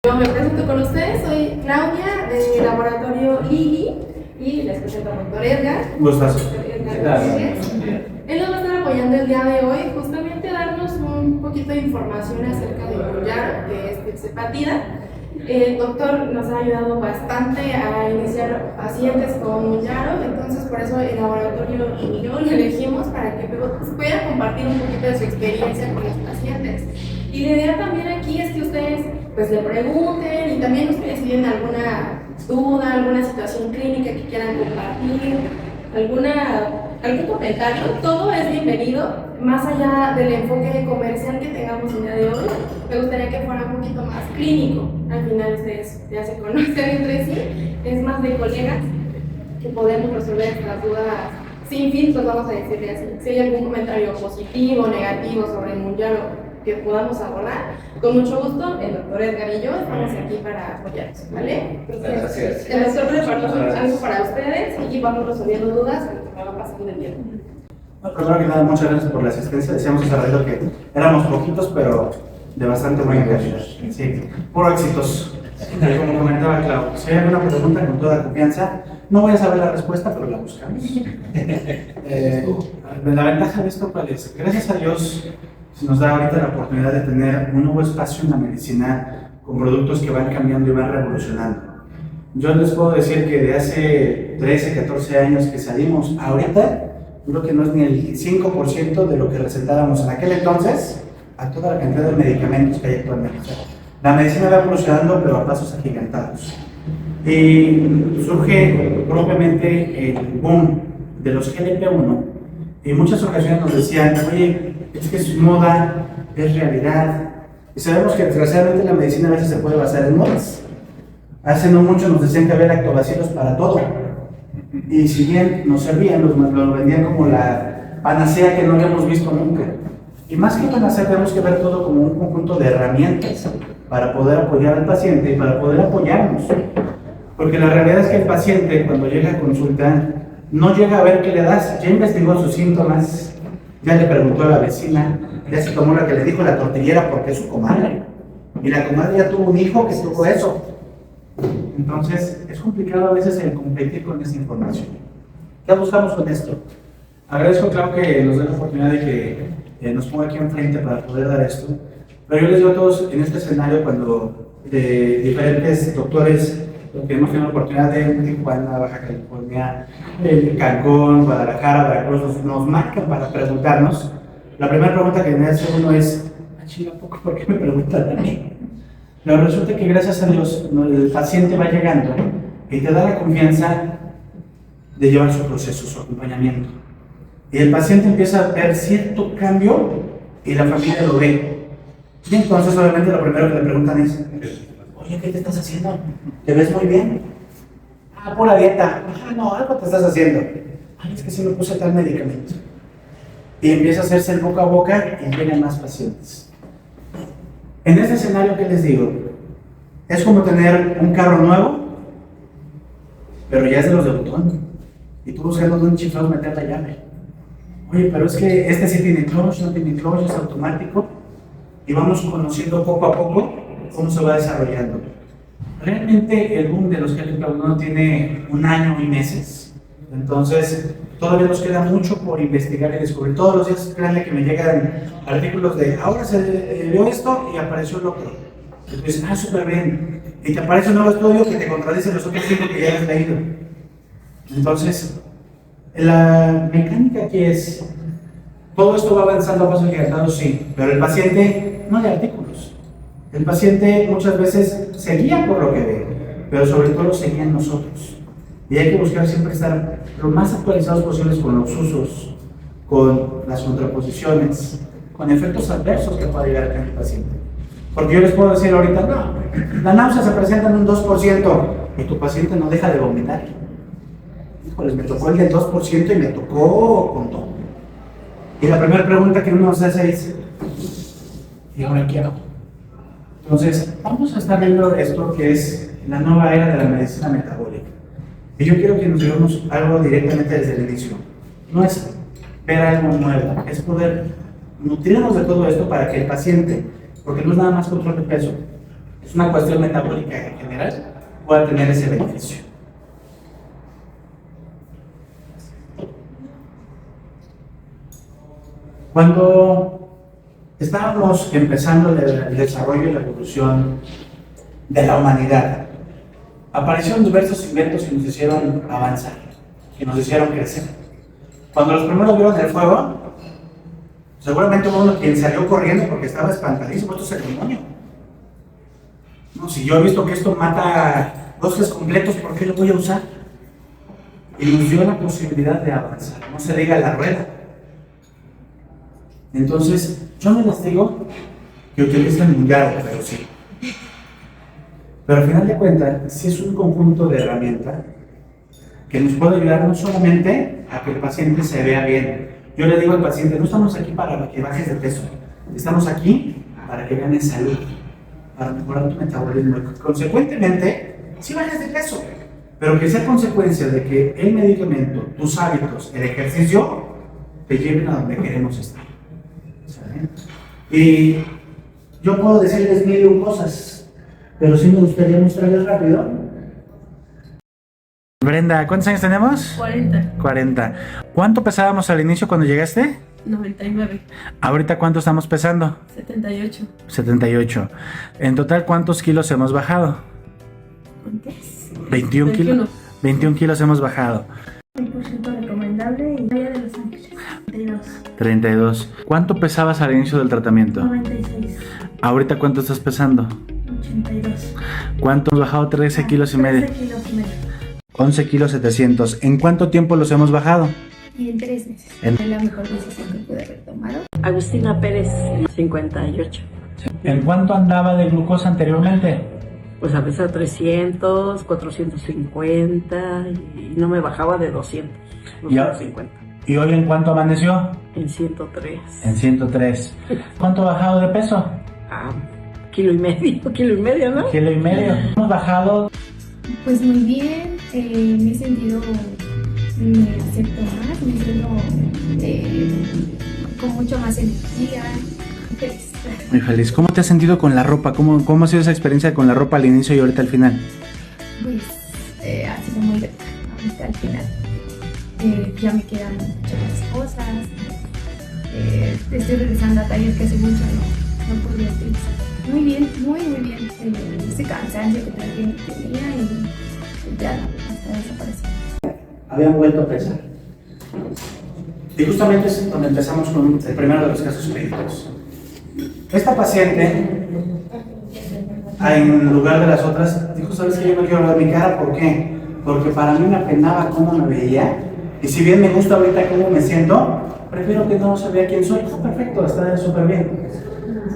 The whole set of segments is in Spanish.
Yo me presento con ustedes, soy Claudia del laboratorio Lili y les presento al doctor Edgar. Gustazo. Él nos va a estar apoyando el día de hoy, justamente a darnos un poquito de información acerca de Mounjaro, que es Pixepatida. El doctor nos ha ayudado bastante a iniciar pacientes con Mounjaro, entonces por eso el laboratorio y yo lo elegimos para que pueda compartir un poquito de su experiencia con los pacientes. Y la idea también aquí es que ustedes pues le pregunten y también ustedes si tienen alguna duda, alguna situación clínica que quieran compartir, algún comentario, todo es bienvenido. Más allá del enfoque comercial que tengamos el día de hoy, me gustaría que fuera un poquito más clínico. Al final ustedes ya se conocen entre sí, es más de colegas que podemos resolver estas dudas sin filtros, vamos a decirle así. Si hay algún comentario positivo o negativo sobre el Mounjaro que podamos abordar, con mucho gusto, el doctor Edgar y yo estamos aquí para apoyarlos, ¿vale? Entonces, Gracias. el doctor preparó algo para ustedes y vamos resolviendo dudas que me va pasando el tiempo. Primero que nada, muchas gracias por la asistencia. Decíamos hace rato que éramos poquitos, pero de bastante buena calidad. Sí, puro éxitos. Como comentaba Clau, si hay alguna pregunta, con toda confianza, no voy a saber la respuesta, pero la buscamos. La ventaja de esto, ¿cuál es? Gracias a Dios, se nos da ahorita la oportunidad de tener un nuevo espacio en la medicina con productos que van cambiando y van revolucionando. Yo les puedo decir que de hace 13, 14 años que salimos, ahorita, creo que no es ni el 5% de lo que recetábamos en aquel entonces a toda la cantidad de medicamentos que hay actualmente. La medicina va evolucionando, pero a pasos agigantados. Y surge propiamente el boom de los GLP-1 y en muchas ocasiones nos decían, oye, es que es moda, es realidad. Y sabemos que desgraciadamente la medicina a veces se puede basar en modas. Hace no mucho nos decían que había lactobacilos para todo. Y si bien nos servían, lo vendían como la panacea que no habíamos visto nunca. Y más que panacea, tenemos que ver todo como un conjunto de herramientas para poder apoyar al paciente y para poder apoyarnos. Porque la realidad es que el paciente, cuando llega a consulta, no llega a ver qué le das. Ya investigó sus síntomas, ya le preguntó a la vecina, ya se tomó la que le dijo la tortillera porque es su comadre. Y la comadre ya tuvo un hijo que tuvo eso. Entonces, es complicado a veces el competir con esa información. ¿Qué buscamos con esto? Agradezco, claro, que nos dé la oportunidad de que nos ponga aquí enfrente para poder dar esto. Pero yo les digo a todos en este escenario, cuando de diferentes doctores que hemos tenido la oportunidad de en Tijuana, Baja California, Cancún, Guadalajara, Veracruz, nos marcan para preguntarnos. La primera pregunta que me hace uno es, chinga, ¿por qué me preguntan a mí? Pero resulta que gracias a Dios el paciente va llegando y te da la confianza de llevar su proceso, su acompañamiento. Y el paciente empieza a ver cierto cambio y la familia lo ve. Y entonces obviamente lo primero que le preguntan es, oye, ¿qué te estás haciendo? ¿Te ves muy bien? Ah, pura dieta. Ah, no, algo te estás haciendo. Ay, es que sí me puse tal medicamento. Y empieza a hacerse el boca a boca y llegan más pacientes. En este escenario, ¿qué les digo? Es como tener un carro nuevo, pero ya es de los de botón. Y tú buscando dónde chiflados meter la llave. Oye, pero es que este sí tiene clutch, no tiene clutch, es automático. Y vamos conociendo poco a poco cómo se va desarrollando. Realmente el boom de los GLP-1 tiene un año y meses. Entonces, todavía nos queda mucho por investigar y descubrir. Todos los días, créanme que me llegan artículos de ahora se vio esto y apareció lo otro. Entonces, súper bien. Y te aparece un nuevo estudio que te contradice los otros 5 que ya has leído. Entonces, la mecánica aquí es, todo esto va avanzando a pasos agigantados, sí, pero el paciente no lee artículos. El paciente muchas veces se guía por lo que ve, pero sobre todo se guía en nosotros. Y hay que buscar siempre estar lo más actualizados posibles con los usos, con las contraposiciones, con efectos adversos que pueda llegar a tener el paciente. Porque yo les puedo decir ahorita, no, la náusea se presenta en un 2% y tu paciente no deja de vomitar. Híjoles, me tocó el del 2% y me tocó con todo. Y la primera pregunta que uno se hace es, ¿y ahora qué hago? Entonces, vamos a estar viendo esto que es la nueva era de la medicina metabólica. Y yo quiero que nos llevemos algo directamente desde el inicio. No es ver algo nuevo, es poder nutrirnos de todo esto para que el paciente, porque no es nada más control de peso, es una cuestión metabólica en general, pueda tener ese beneficio. Cuando estábamos empezando el desarrollo y la evolución de la humanidad, aparecieron diversos inventos que nos hicieron avanzar, que nos hicieron crecer. Cuando los primeros vieron el fuego, seguramente hubo uno quien salió corriendo porque estaba espantadísimo. Esto es el demonio. No, si yo he visto que esto mata bosques completos, ¿por qué lo voy a usar? Y nos dio la posibilidad de avanzar, no se diga la rueda. Entonces, yo no les digo que utilicen un garro, pero sí. Pero al final de cuentas, sí es un conjunto de herramientas que nos puede ayudar no solamente a que el paciente se vea bien. Yo le digo al paciente, no estamos aquí para que bajes de peso, estamos aquí para que ganes salud, para mejorar tu metabolismo. Y consecuentemente, sí bajes de peso, pero que sea consecuencia de que el medicamento, tus hábitos, el ejercicio, te lleven a donde queremos estar. ¿Saben? Y yo puedo decirles mil cosas, pero sí me gustaría mostrarles rápido. Brenda, ¿cuántos años tenemos? 40. 40. ¿Cuánto pesábamos al inicio cuando llegaste? 99. ¿Ahorita cuánto estamos pesando? 78. 78. En total, ¿cuántos kilos hemos bajado? ¿Cuántos? 21 kilos. 21 kilos hemos bajado. 100% recomendable y Playa de Los Ángeles. 32. 32. ¿Cuánto pesabas al inicio del tratamiento? 96. ¿Ahorita cuánto estás pesando? 82. ¿Cuánto hemos bajado? 13 kilos y medio. 13 kilos y medio. 11 kilos 700. ¿En cuánto tiempo los hemos bajado? Y en 3 meses. En- La mejor decisión que pude haber tomado. Agustina Pérez, 58. ¿En cuánto andaba de glucosa anteriormente? Pues a veces a 300, 450 y no me bajaba de 200. ¿Y ahora? 250. ¿Y hoy en cuánto amaneció? En 103. En 103. ¿Cuánto ha bajado de peso? Ah, kilo y medio, ¿no? Kilo y medio. Hemos bajado. Pues muy bien. Me he sentido. Me acepto más. Me siento con mucho más energía. Feliz. Muy feliz. ¿Cómo te has sentido con la ropa? ¿Cómo ha sido esa experiencia con la ropa al inicio y ahorita al final? Pues ha sido muy grata ahorita al final. Ya me quedan muchas cosas. Estoy regresando a talleres que hace mucho no podía utilizar. Muy bien, muy bien. Ese cansancio que también tenía y ya está desapareciendo. Habían vuelto a pesar. Y justamente es donde empezamos con el primero de los casos clínicos. Esta paciente, en lugar de las otras, dijo, ¿sabes qué? Yo no quiero ver mi cara. ¿Por qué? Porque para mí me apenaba cómo me veía. Y si bien me gusta ahorita cómo me siento, prefiero que no se vea quién soy. Perfecto, está súper bien.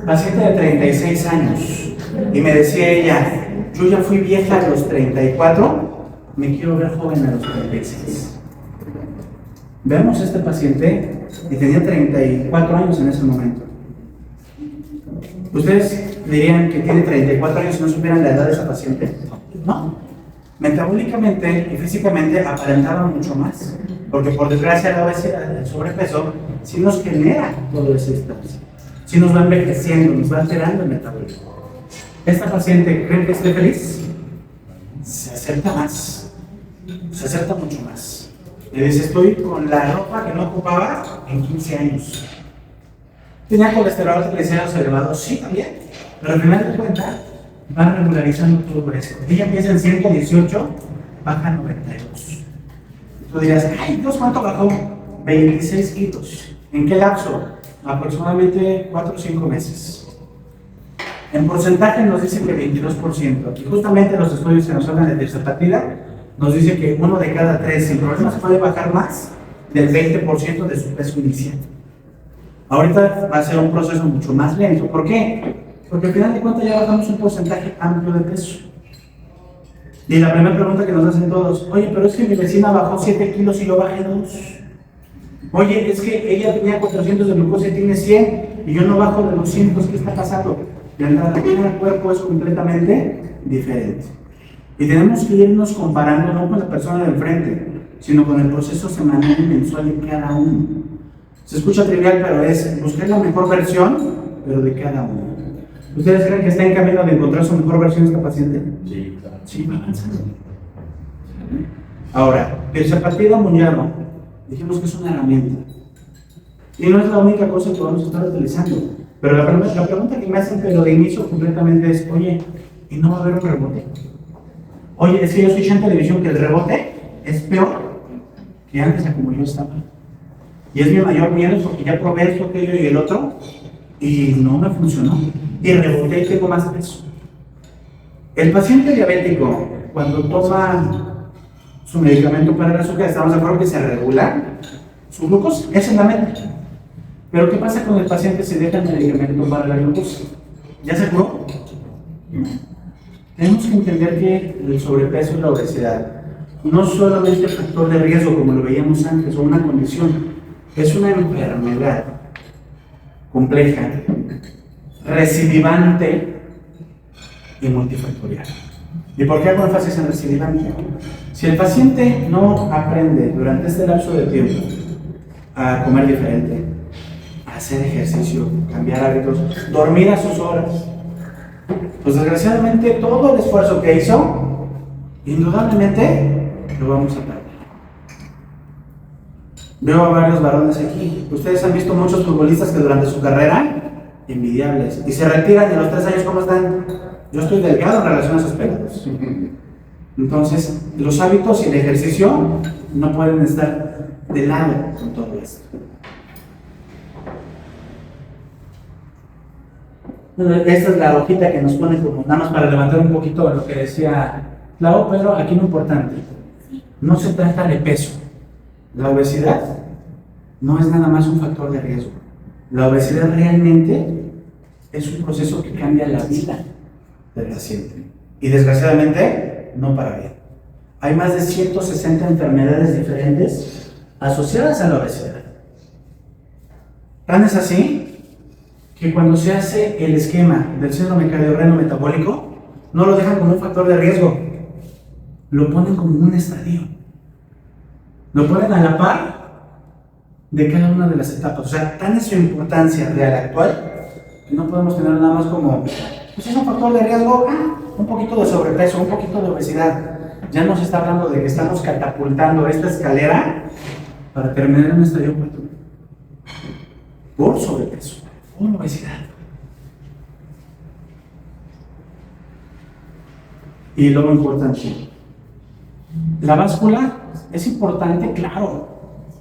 Paciente de 36 años. Y me decía ella, yo ya fui vieja a los 34, me quiero ver joven a los 36. Vemos a este paciente y tenía 34 años en ese momento. ¿Ustedes dirían que tiene 34 años y no supieran la edad de esa paciente? No. Metabólicamente y físicamente aparentaba mucho más. Porque por desgracia la obesidad, el sobrepeso, sí nos genera todo ese estrés. Sí nos va envejeciendo, nos va alterando el metabolismo. ¿Esta paciente cree que esté feliz? Se acerca más. Se acerca mucho más. Le dice, estoy con la ropa que no ocupaba en 15 años. ¿Tenía colesterol, triglicéridos elevados? Sí, también. Pero al final de cuentas, va regularizando todo eso. Ella empieza en 118, baja a 92. Tú dirás, ay Dios, ¿cuánto bajó? 26 kilos. ¿En qué lapso? Aproximadamente 4 o 5 meses. En porcentaje nos dice que 22%. Y justamente los estudios que nos hablan de tirzepatida nos dice que 1 de cada 3 sin problemas puede bajar más del 20% de su peso inicial. Ahorita va a ser un proceso mucho más lento. ¿Por qué? Porque al final de cuentas ya bajamos un porcentaje amplio de peso. Y la primera pregunta que nos hacen todos, oye, pero es que mi vecina bajó 7 kilos y yo bajé 2. Oye, es que ella tenía 400 de glucosa y tiene 100 y yo no bajo de 200, ¿qué está pasando? La entrada del cuerpo es completamente diferente. Y tenemos que irnos comparando no con la persona de enfrente, sino con el proceso semanal y mensual de cada uno. Se escucha trivial, pero es buscar la mejor versión, pero de cada uno. ¿Ustedes creen que está en camino de encontrar su mejor versión esta paciente? Sí, claro. Sí, va avanzando. Ahora, el zapatido muñano, dijimos que es una herramienta. Y no es la única cosa que vamos a estar utilizando. Pero la pregunta que me hacen, pero de inicio completamente es, oye, ¿y no va a haber un rebote? Oye, es que yo escuché en televisión que el rebote es peor que antes a como yo estaba. Y es mi mayor miedo porque ya probé esto, aquello y el otro, y no me funcionó. Y reboté y tengo más peso. El paciente diabético, cuando toma su medicamento para el azúcar, estamos de acuerdo que se regula su glucosa, esa es la meta. Pero ¿qué pasa con el paciente si deja el medicamento para la glucosa? ¿Ya se curó? Tenemos que entender que el sobrepeso y la obesidad no es solamente factor de riesgo como lo veíamos antes o una condición, es una enfermedad compleja, recidivante y multifactorial. ¿Y por qué hago énfasis en recidivante? Si el paciente no aprende durante este lapso de tiempo a comer diferente, a hacer ejercicio, cambiar hábitos, dormir a sus horas, pues desgraciadamente todo el esfuerzo que hizo, indudablemente lo vamos a perder. Veo a varios varones aquí. Ustedes han visto muchos futbolistas que durante su carrera, envidiables, y se retiran y a los 3 años, ¿cómo están? Yo estoy delgado en relación a sus pelados. Entonces, los hábitos y el ejercicio no pueden estar de lado con todo esto. Esta es la hojita que nos pone como nada más para levantar un poquito lo que decía Clau, pero aquí lo importante, no se trata de peso. La obesidad no es nada más un factor de riesgo. La obesidad realmente es un proceso que cambia la vida del paciente. Y desgraciadamente, no para bien. Hay más de 160 enfermedades diferentes asociadas a la obesidad. Tan es así que cuando se hace el esquema del síndrome cardiorreno metabólico, no lo dejan como un factor de riesgo, lo ponen como un estadio. Lo ponen a la par de cada una de las etapas. O sea, tan es su importancia real actual que no podemos tener nada más como, pues es un factor de riesgo, un poquito de sobrepeso, un poquito de obesidad. Ya nos está hablando de que estamos catapultando esta escalera para terminar en un estadio 4 por sobrepeso, por obesidad. Y luego importante, la báscula es importante, claro,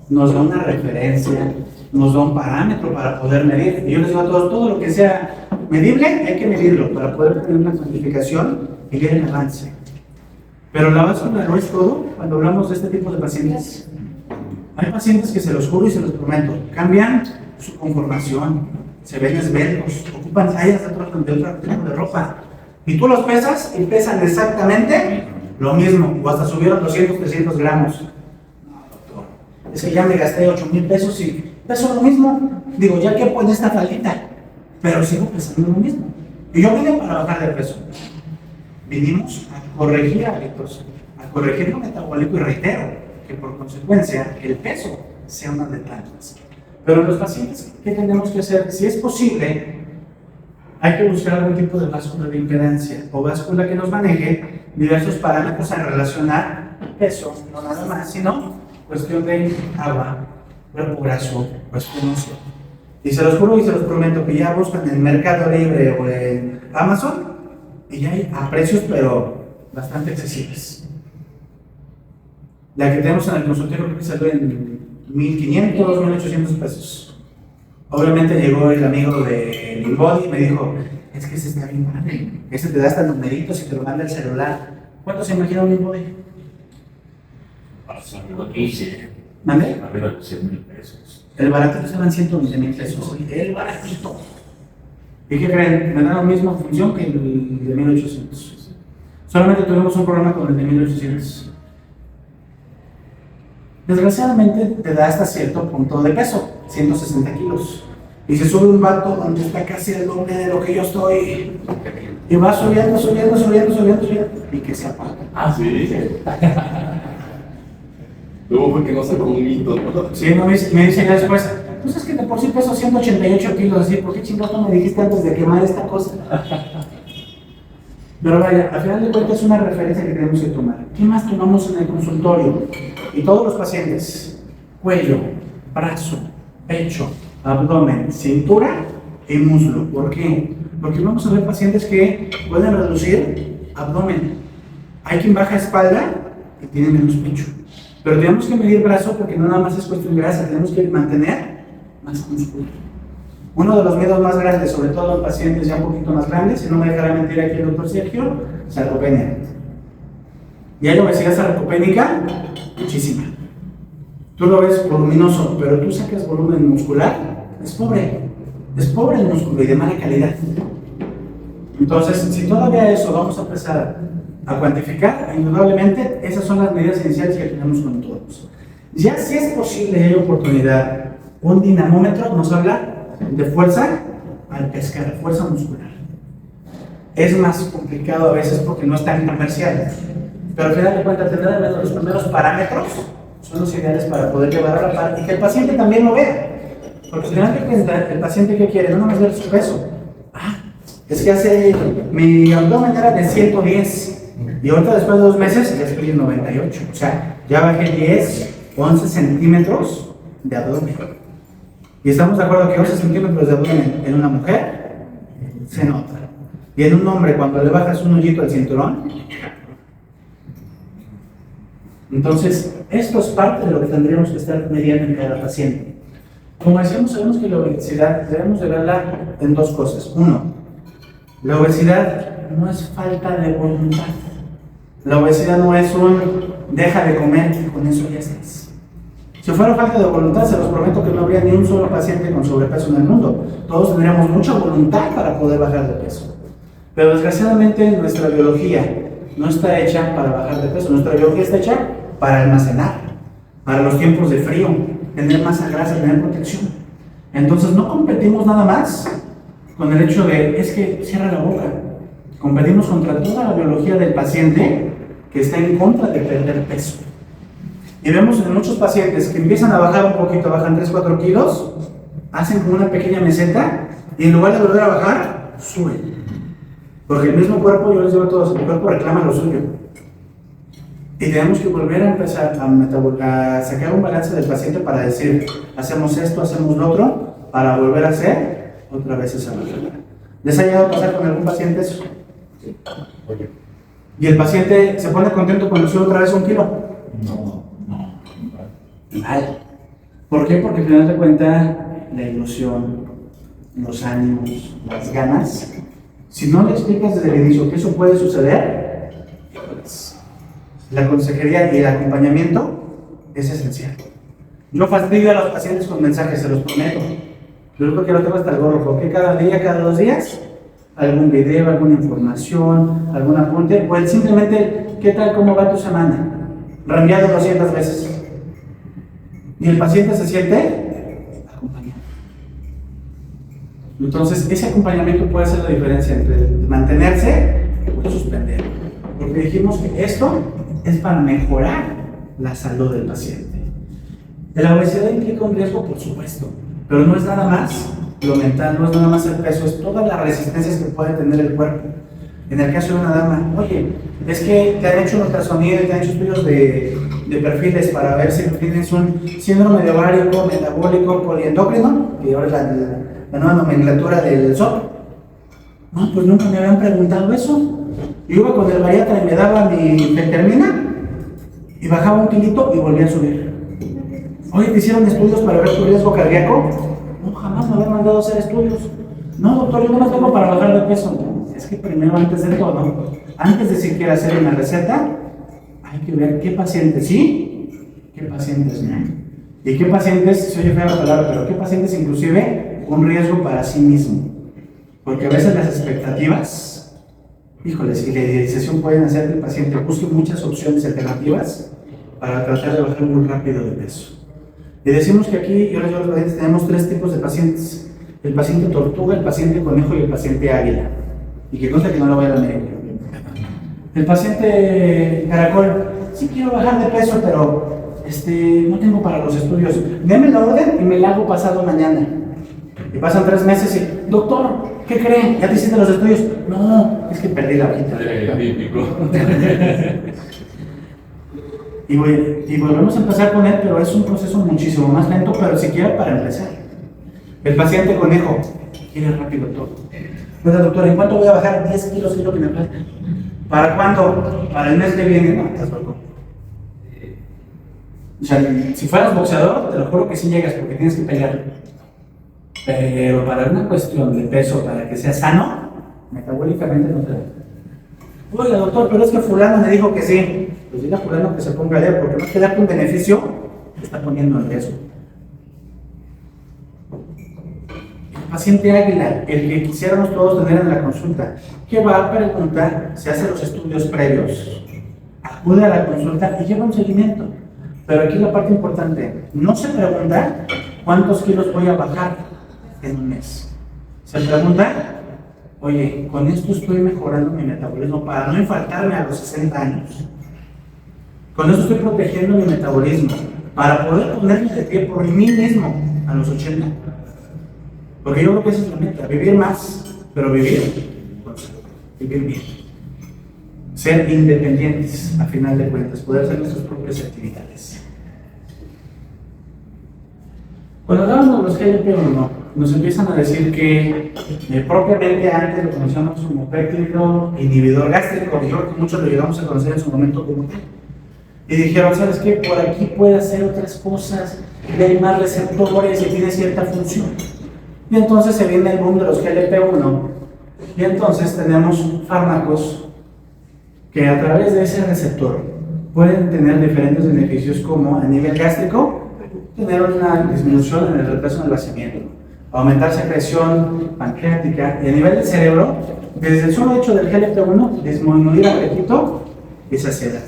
nos da una referencia, nos da un parámetro para poder medir. Y yo les digo a todos, todo lo que sea medible hay que medirlo para poder tener una cuantificación y ver el avance. Pero la báscula no es todo cuando hablamos de este tipo de pacientes. Hay pacientes que se los juro y se los prometo, cambian su conformación, se ven esbeltos, ocupan tallas de otro tipo de ropa. Y tú los pesas y pesan exactamente lo mismo, o hasta subieron 200, 300 gramos. No, doctor, es que ya me gasté 8,000 pesos y peso lo mismo. Digo, ya quepo en esta faldita, pero sigo pesando lo mismo. Y yo vine para bajar de peso. Vinimos a corregir hábitos, a corregir lo metabólico y reitero que por consecuencia el peso sea una de tantas. Pero los pacientes, ¿qué tenemos que hacer? Si es posible, hay que buscar algún tipo de báscula de impedancia o báscula que nos maneje diversos parámetros a relacionar peso, no nada más, sino cuestión de agua, cuerpo graso, espinoso. Y se los juro y se los prometo que ya buscan en Mercado Libre o en Amazon y ya hay a precios pero bastante accesibles. La que tenemos en el consultorio creo que salió en 1,500, 1,800 pesos. Obviamente llegó el amigo de InBody y me dijo, es que ese está bien padre, ese te da hasta numeritos y te lo manda el celular. ¿Cuánto se imagina un InBody? ¿Mande? Arriba de 100,000 pesos. El baratito se van 120,000 pesos. El baratito. ¿Y qué creen? Me da la misma función que el de 1,800. Solamente tuvimos un programa con el de 1,800. Desgraciadamente te da hasta cierto punto de peso, 160 kilos. Y se sube un vato donde está casi el doble de lo que yo estoy. Y va subiendo, y que se apaga. Ah, sí. Luego fue que no sacó un mito, ¿no? Sí, me dicen después, pues es que de por sí peso 188 kilos, así, ¿por qué chingados me dijiste antes de quemar esta cosa? Pero vaya, al final de cuentas es una referencia que tenemos que tomar. ¿Qué más tomamos en el consultorio? Y todos los pacientes, cuello, brazo, pecho, abdomen, cintura y muslo. ¿Por qué? Porque vamos a ver pacientes que pueden reducir abdomen. Hay quien baja espalda y tiene menos pecho. Pero tenemos que medir brazo porque no nada más es cuestión de grasa, tenemos que mantener más músculo. Uno de los miedos más grandes, sobre todo en pacientes ya un poquito más grandes, si no me dejará mentir aquí el doctor Sergio, sarcopenia. ¿Y hay obesidad sarcopénica? Muchísima. Tú lo ves voluminoso, pero tú sacas volumen muscular, es pobre el músculo y de mala calidad. Entonces, si todavía eso vamos a empezar a cuantificar, indudablemente esas son las medidas iniciales que tenemos con todos. Ya si es posible y hay oportunidad, un dinamómetro nos habla de fuerza al pescar, fuerza muscular. Es más complicado a veces porque no es tan comercial, pero al final de cuentas tener los primeros parámetros son los ideales para poder llevar a la par y que el paciente también lo vea. Porque al final de cuentas, el paciente que quiere no nomás ver su peso. Es que mi abdomen era de 110 y ahorita después de 2 meses ya estoy en 98. O sea, ya bajé 10, 11 centímetros de abdomen. Y estamos de acuerdo que 11 centímetros de abdomen en una mujer se nota. Y en un hombre, cuando le bajas un hoyito al cinturón. Entonces, esto es parte de lo que tendríamos que estar midiendo en cada paciente. Como decíamos, sabemos que la obesidad debemos de verla en 2 cosas. 1, la obesidad no es falta de voluntad. La obesidad no es un deja de comer y con eso ya estás. Si fuera falta de voluntad, se los prometo que no habría ni un solo paciente con sobrepeso en el mundo. Todos tendríamos mucha voluntad para poder bajar de peso. Pero desgraciadamente nuestra biología no está hecha para bajar de peso. Nuestra biología está hecha para almacenar, para los tiempos de frío, tener masa grasa, tener protección. Entonces no competimos nada más con el hecho de, es que cierra la boca. Competimos contra toda la biología del paciente que está en contra de perder peso. Y vemos en muchos pacientes que empiezan a bajar un poquito, bajan 3-4 kilos, hacen como una pequeña meseta y en lugar de volver a bajar, suben. Porque el mismo cuerpo, yo les digo a todos, el cuerpo reclama lo suyo. Y tenemos que volver a empezar a sacar un balance del paciente para decir, hacemos esto, hacemos lo otro, para volver a hacer otra vez esa bajada. ¿Les ha llegado a pasar con algún paciente eso? Sí. Oye. ¿Y el paciente se pone contento cuando sube otra vez 1 kilo? No. Mal. ¿Por qué? Porque al final de cuentas, la ilusión, los ánimos, las ganas, si no le explicas desde el inicio que eso puede suceder, pues, la consejería y el acompañamiento es esencial. Yo fastidio a los pacientes con mensajes, se los prometo. Yo creo que lo tengo hasta el gorro, porque cada día, cada 2 días, algún video, alguna información, algún apunte, o el simplemente, ¿qué tal, cómo va tu semana? Reenviado 200 veces. Y el paciente se siente acompañado. Entonces, ese acompañamiento puede hacer la diferencia entre mantenerse o suspender. Porque dijimos que esto es para mejorar la salud del paciente. La obesidad implica un riesgo, por supuesto, pero no es nada más lo mental, no es nada más el peso, es todas las resistencias que puede tener el cuerpo. En el caso de una dama, oye, es que te han hecho un ultrasonido y te han hecho estudios de perfiles para ver si tienes un síndrome de ovárico, metabólico, poliendocrino, que ahora es la nueva nomenclatura del SOP. No, pues nunca me habían preguntado eso. Yo iba con el bariatra y me daba mi fentermina y bajaba 1 kilito y volvía a subir. Oye, ¿te hicieron estudios para ver tu riesgo cardíaco? No, jamás me habían mandado a hacer estudios. No, doctor, yo no más tengo para bajar de peso. Es que primero, antes de todo, antes de siquiera hacer una receta, hay que ver qué pacientes sí, qué pacientes no. Y qué pacientes, se oye fea la palabra, pero qué pacientes inclusive un riesgo para sí mismo. Porque a veces las expectativas, híjoles, y la idealización pueden hacer que el paciente busque muchas opciones alternativas para tratar de bajar muy rápido de peso. Y decimos que aquí, yo les digo a los pacientes, tenemos 3 tipos de pacientes. El paciente tortuga, el paciente conejo y el paciente águila. Y que consta que no lo voy a la América. El paciente caracol, sí quiero bajar de peso, pero no tengo para los estudios. Deme la orden y me la hago pasado mañana. Y pasan 3 meses y, doctor, ¿qué creen? ¿Ya te hiciste los estudios? No, es que perdí la hojita. Y volvemos a empezar con él, pero es un proceso muchísimo más lento, pero siquiera para empezar. El paciente conejo quiere rápido todo. Pues, doctor, ¿en cuánto voy a bajar? 10 kilos es lo que me falta. ¿Para cuándo? Para el mes que viene. No, estás loco. O sea, si fueras boxeador, te lo juro que sí llegas porque tienes que pelear. Pero para una cuestión de peso, para que sea sano, metabólicamente no te da. Oiga, doctor, pero es que fulano me dijo que sí. Pues dile a fulano que se ponga a leer, porque más que darte un beneficio, te está poniendo en riesgo. El paciente águila, el que quisiéramos todos tener en la consulta, que va a preguntar, se hace los estudios previos, acude a la consulta y lleva un seguimiento. Pero aquí la parte importante, no se pregunta cuántos kilos voy a bajar en un mes. Se pregunta, oye, con esto estoy mejorando mi metabolismo para no infartarme a los 60 años. Con esto estoy protegiendo mi metabolismo para poder ponerme de pie por mí mismo a los 80. Porque yo creo que esa es la meta, vivir más, pero vivir con salud, vivir bien. Ser independientes, a final de cuentas, poder hacer nuestras propias actividades. Cuando hablamos de los GLP-1, nos empiezan a decir que propiamente antes lo conocíamos como péptido inhibidor gástrico, y creo que muchos lo llegamos a conocer en su momento como tal. Y dijeron, ¿sabes qué? Por aquí puede hacer otras cosas, hay más receptores y tiene cierta función. Y entonces se viene el boom de los GLP-1, y entonces tenemos fármacos que a través de ese receptor pueden tener diferentes beneficios, como a nivel gástrico, tener una disminución en el retraso del vaciamiento, aumentar secreción pancreática, y a nivel del cerebro, desde el solo hecho del GLP-1, disminuir apetito y saciedad.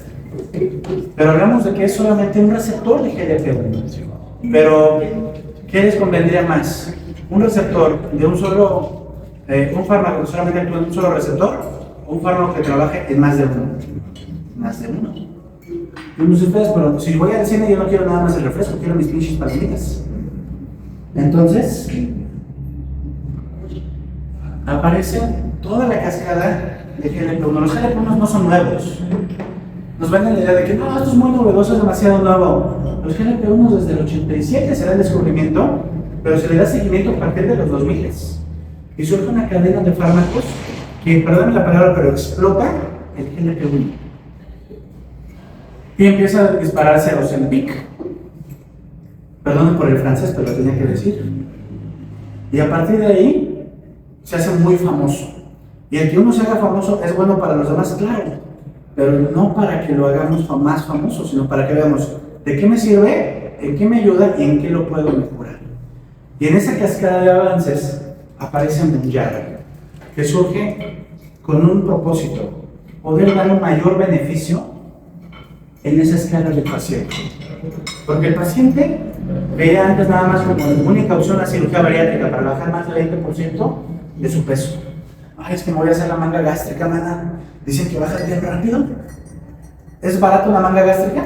Pero hablamos de que es solamente un receptor de GLP-1. Pero, ¿qué les convendría más? ¿Un receptor de un solo, un fármaco que solamente actúa en un solo receptor, o un fármaco que trabaje en más de uno? Más de uno. Yo no sé ustedes, pero si voy al cine yo no quiero nada más el refresco, quiero mis pinches palomitas. Entonces, aparece toda la cascada de GLP-1. Los GLP-1 no son nuevos. Nos venden la idea de que no, esto es muy novedoso, es demasiado nuevo. Los GLP-1 desde el 87 será el descubrimiento, pero se le da seguimiento a partir de los 2000. Y surge una cadena de fármacos que, perdónenme la palabra, pero explota el GLP-1. Y empieza a dispararse a Ozempic. Perdón por el francés, pero lo tenía que decir. Y a partir de ahí se hace muy famoso. Y el que uno se haga famoso es bueno para los demás, claro, pero no para que lo hagamos más famoso, sino para que veamos de qué me sirve, en qué me ayuda y en qué lo puedo mejorar. Y en esa cascada de avances aparece Mounjaro, que surge con un propósito: poder dar un mayor beneficio en esa escala del paciente. Porque el paciente veía antes nada más como la única opción la cirugía bariátrica para bajar más del 20% de su peso. Ay, es que me voy a hacer la manga gástrica, mana. Dicen que baja bien rápido. ¿Es barato una manga gástrica?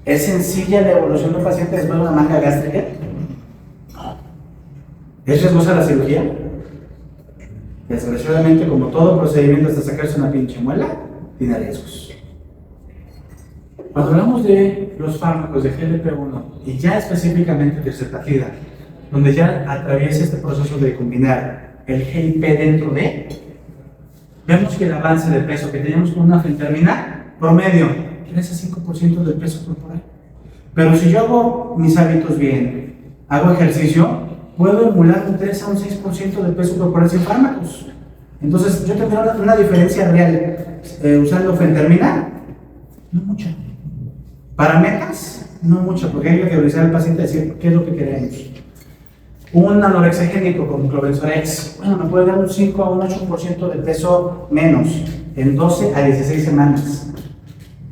¿Es sencilla la evolución de un paciente después de una manga gástrica? No. ¿Es riesgosa la cirugía? Desgraciadamente, como todo procedimiento hasta sacarse una pinche muela, tiene riesgos. Cuando hablamos de los fármacos de GLP-1 y ya específicamente de tirzepatida, donde ya atraviesa este proceso de combinar el GIP dentro de, vemos que el avance de peso que teníamos con una fentermina promedio crece 5% del peso corporal. Pero si yo hago mis hábitos bien, hago ejercicio, puedo emular un 3 a un 6% del peso corporal sin fármacos. Entonces yo tendré una diferencia real usando fentermina, no mucha. Para metas, no mucho, porque hay que revisar al paciente y decir qué es lo que queremos. Un anorexigénico como Clobenzorex, bueno, me puede dar un 5 a un 8% de peso menos en 12 a 16 semanas.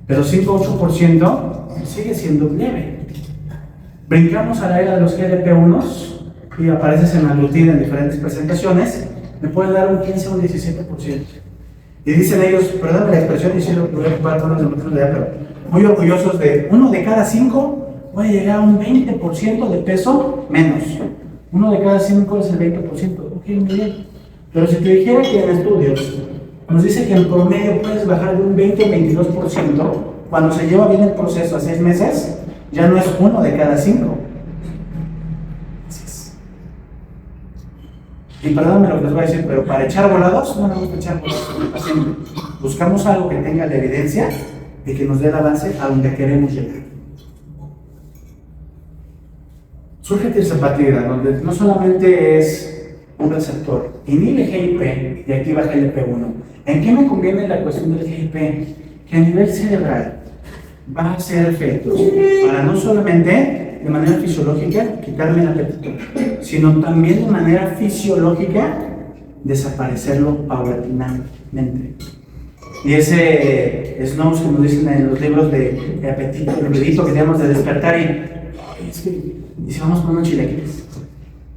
Pero 5 a 8% sigue siendo leve. Brincamos a la era de los GLP-1s y aparece semaglutida en diferentes presentaciones, me puede dar un 15 a un 17%. Y dicen ellos, perdóname la expresión y si lo voy a ocupar todos los demás, pero muy orgullosos de 1 de cada 5 puede llegar a un 20% de peso menos. 1 de cada 5 es el 20%. Ok, muy bien. Pero si te dijera que en estudios nos dice que en promedio puedes bajar de un 20 o 22%, cuando se lleva bien el proceso a 6 meses, ya no es 1 de cada 5. Así es. Y perdónenme lo que les voy a decir, pero para echar volados, no me gusta echar volados con el paciente. Buscamos algo que tenga la evidencia y que nos dé el avance a donde queremos llegar. Surge tirzepatida, donde no solamente es un receptor, inhibe GIP y activa GLP-1. ¿En qué me conviene la cuestión del GIP? Que a nivel cerebral va a hacer efectos para no solamente de manera fisiológica quitarme el apetito, sino también de manera fisiológica desaparecerlo paulatinamente. Y ese snooze que nos dicen en los libros de apetito, el ruidito que tenemos de despertar y si vamos con unos chilaquiles.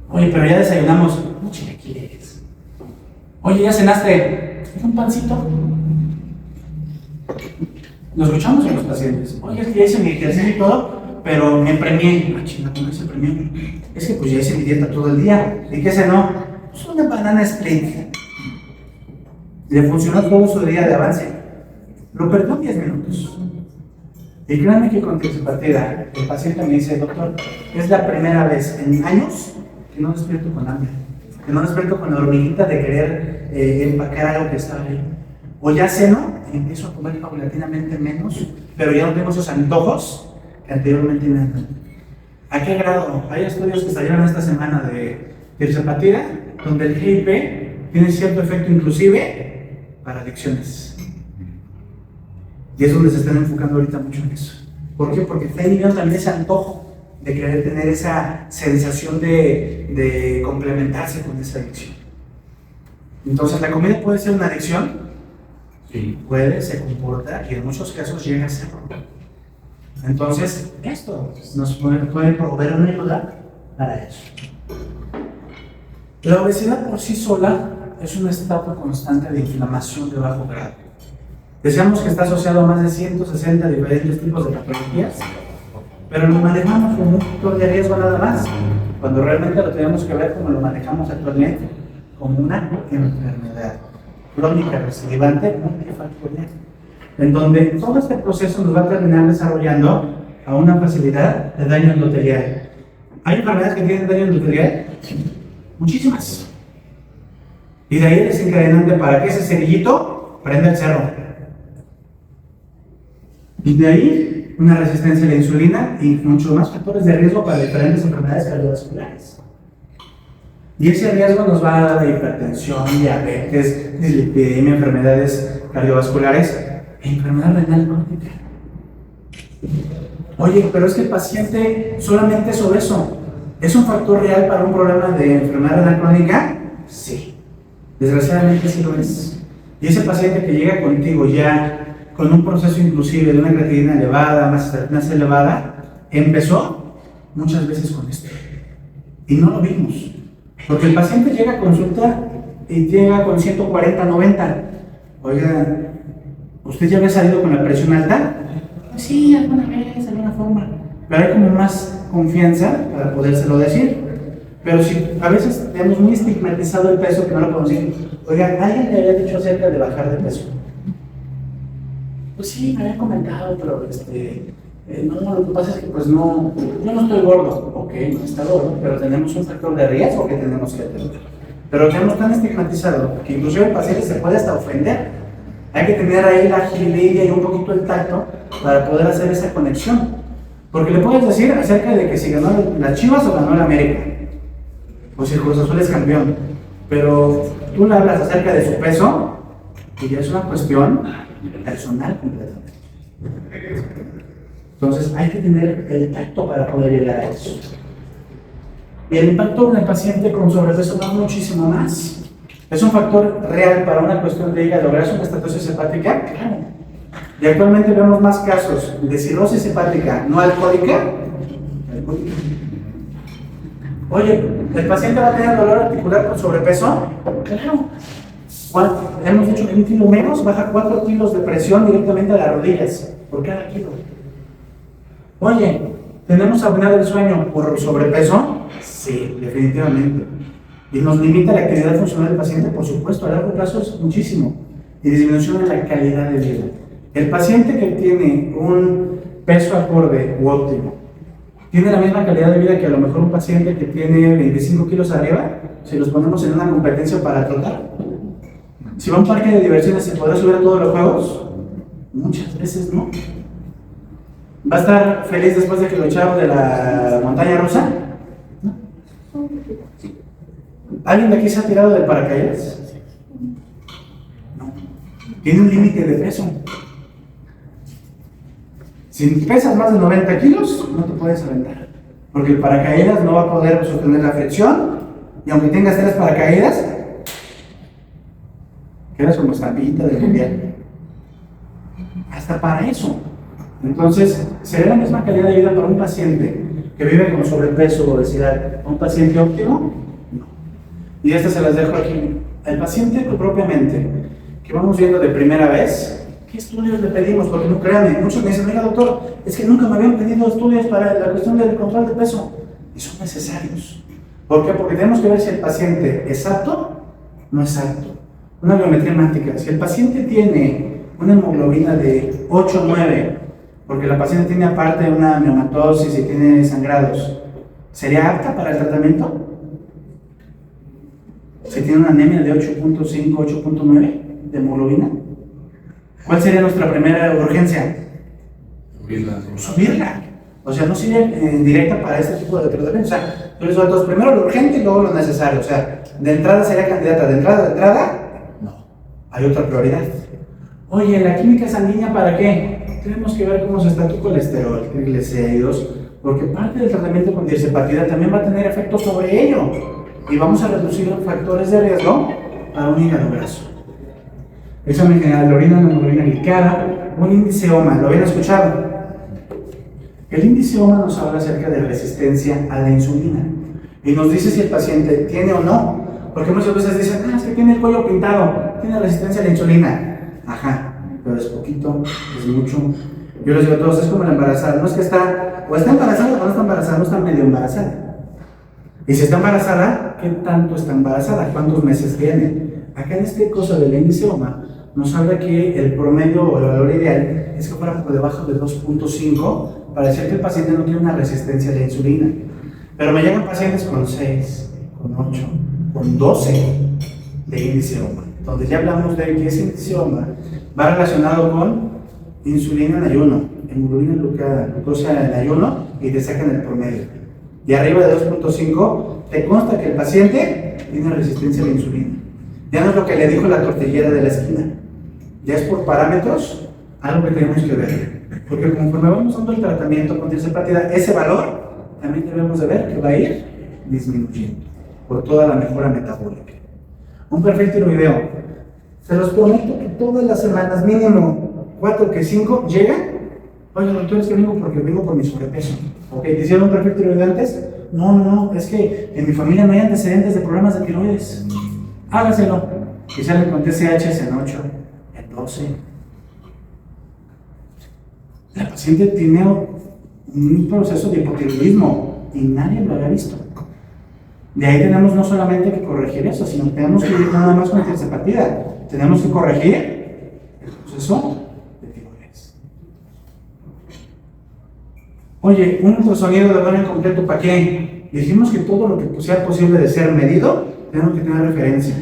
Oye, pero ya desayunamos, unos chilaquiles. Oye, ¿ya cenaste? ¿Es un pancito? Lo escuchamos en los pacientes. Oye, es que ya hice mi ejercicio y todo, pero me premié. Ah, chingada, ¿cómo que se premió? Es que pues ya hice mi dieta todo el día. ¿Y qué cenó? Pues una banana split. Le funcionó todo su día de avance. Lo perdió en 10 minutos. Y créanme que con tirzepatida, el paciente me dice, doctor, es la primera vez en años que no despierto con hambre, que no despierto con la hormiguita de querer empacar algo que estaba ahí. O ya ceno, empiezo a comer paulatinamente menos, pero ya no tengo esos antojos que anteriormente me dan. ¿A qué grado? Hay estudios que salieron esta semana de tirzepatida, donde el GIP tiene cierto efecto inclusive para adicciones. Y es donde se están enfocando ahorita mucho en eso. ¿Por qué? Porque está inhibiendo también ese antojo de querer tener esa sensación de complementarse con esa adicción. Entonces, ¿la comida puede ser una adicción? Sí. Puede, se comporta y en muchos casos llega a serlo. Entonces, esto nos puede proveer una ayuda para eso. La obesidad por sí sola es un estado constante de inflamación de bajo grado. Decíamos que está asociado a más de 160 diferentes tipos de patologías, pero lo manejamos como un factor de riesgo nada más, cuando realmente lo tenemos que ver como lo manejamos actualmente, como una enfermedad crónica recidivante multifactorial, en donde todo este proceso nos va a terminar desarrollando a una facilidad de daño endotelial. ¿Hay enfermedades que tienen daño endotelial? Muchísimas. Y de ahí el desencadenante para que ese cerillito prenda el cerro. Y de ahí una resistencia a la insulina y muchos más factores de riesgo para diferentes enfermedades cardiovasculares. Y ese riesgo nos va a dar hipertensión, diabetes, dislipidemia, enfermedades cardiovasculares e enfermedad renal crónica. Oye, pero es que el paciente solamente es obeso. ¿Es un factor real para un problema de enfermedad renal crónica? Sí. Desgraciadamente sí lo es. Y ese paciente que llega contigo ya con un proceso inclusive de una creatinina elevada, una estatina elevada, empezó muchas veces con esto. Y no lo vimos. Porque el paciente llega a consulta y llega con 140, 90. Oiga, ¿usted ya había salido con la presión alta? Sí, alguna vez, de alguna forma. Pero hay como más confianza para podérselo decir. Pero si a veces tenemos muy estigmatizado el peso que no lo podemos decir. Oiga, ¿alguien le había dicho acerca de bajar de peso? Pues sí, me había comentado, pero no, lo que pasa es que pues no, yo no estoy gordo. Ok, no está gordo, pero tenemos un factor de riesgo que tenemos que atender. Pero tenemos tan estigmatizado que inclusive el paciente se puede hasta ofender. Hay que tener ahí la agilidad y un poquito el tacto para poder hacer esa conexión. Porque le puedes decir acerca de que si ganó las Chivas o ganó el América, o si el Cruz Azul es campeón, pero tú le hablas acerca de su peso y ya es una cuestión personal completamente. Entonces hay que tener el tacto para poder llegar a eso. Y el impacto en el paciente con sobrepeso va muchísimo más. ¿Es un factor real para una cuestión de hígado graso, una estatosis hepática? Claro. Y actualmente vemos más casos de cirrosis hepática no alcohólica. Oye, ¿el paciente va a tener dolor articular por sobrepeso? Claro. Hemos dicho que un kilo menos baja 4 kilos de presión directamente a las rodillas por cada kilo. Oye, ¿Tenemos apnea del sueño por sobrepeso? Sí, definitivamente. ¿Y nos limita la actividad funcional del paciente? Por supuesto, a largo plazo es muchísimo. Y disminución en la calidad de vida. El paciente que tiene un peso acorde u óptimo, ¿tiene la misma calidad de vida que a lo mejor un paciente que tiene 25 kilos arriba? Si los ponemos en una competencia para trotar. Si va a un parque de diversiones, ¿se podrá subir a todos los juegos? Muchas veces no. ¿Va a estar feliz después de que lo echaron de la montaña rusa? ¿No? ¿Alguien de aquí se ha tirado del paracaídas? No. Tiene un límite de peso. Si pesas más de 90 kilos, no te puedes aventar. Porque el paracaídas no va a poder sostener la fricción. Y aunque tengas 3 paracaídas, quedas como estampillita de mundial. Hasta para eso. Entonces, ¿sería la misma calidad de vida para un paciente que vive con sobrepeso o obesidad a un paciente óptimo? No. Y estas se las dejo aquí. El paciente propiamente, que vamos viendo de primera vez, ¿qué estudios le pedimos? Porque no créanme, muchos me dicen, oiga doctor, es que nunca me habían pedido estudios para la cuestión del control de peso. Y son necesarios. ¿Por qué? Porque tenemos que ver si el paciente es apto o no es apto. Una biometría hemática. Si el paciente tiene una hemoglobina de 8 o 9, porque la paciente tiene aparte una neumatosis y tiene sangrados, ¿sería apta para el tratamiento? Si tiene una anemia de 8.5, 8.9 de hemoglobina, ¿cuál sería nuestra primera urgencia? Subirla. O sea, no sirve directa para este tipo de tratamiento. O sea, yo les doy todos, primero lo urgente y luego lo necesario. O sea, de entrada sería candidata. De entrada, no. Hay otra prioridad. Oye, ¿la química sanguínea para qué? Tenemos que ver cómo se está tu colesterol, triglicéridos, porque parte del tratamiento con diazepatida también va a tener efectos sobre ello. Y vamos a reducir los factores de riesgo para un hígado graso. Examen general de orina, hemoglobina glicada, un índice OMA. ¿Lo habían escuchado? El índice OMA nos habla acerca de resistencia a la insulina y nos dice si el paciente tiene o no, porque muchas veces dicen, es que tiene el cuello pintado, tiene resistencia a la insulina. Ajá, pero es poquito, es mucho. Yo les digo a todos, es como la embarazada, no es que está, o está embarazada o no está embarazada, no está medio embarazada. Y si está embarazada, ¿qué tanto está embarazada? ¿Cuántos meses tiene? Acá en este cosa del índice OMA nos habla que el promedio o el valor ideal es que fuera por debajo de 2.5 para decir que el paciente no tiene una resistencia a la insulina. Pero me llegan pacientes con 6, con 8, con 12 de índice OMA, donde ya hablamos de que ese índice OMA va relacionado con insulina en ayuno, hemoglobina glucada, glucosa en ayuno y te sacan el promedio. Y arriba de 2.5 te consta que el paciente tiene resistencia a la insulina. Ya no es lo que le dijo la tortillera de la esquina, ya es por parámetros algo que tenemos que ver. Porque conforme vamos dando el tratamiento con diazepatida, ese valor también debemos de ver que va a ir disminuyendo por toda la mejora metabólica. Un perfil tiroideo. Se los prometo que todas las semanas, mínimo 4 que 5, llegan. Oye, doctor, es que vengo porque vengo por mi sobrepeso. Ok, ¿te hicieron un perfil tiroideo antes? No, es que en mi familia no hay antecedentes de problemas de tiroides. Hágaselo. Y salen con TSH en 8, en 12. La paciente tiene un proceso de hipotiroidismo y nadie lo había visto. De ahí tenemos no solamente que corregir eso, sino que tenemos que ir nada más con diazepatida. Tenemos que corregir el proceso de tiroides. Oye, un ultrasonido de abdomen completo, ¿para qué? Dijimos que todo lo que sea posible de ser medido, tenemos que tener referencia.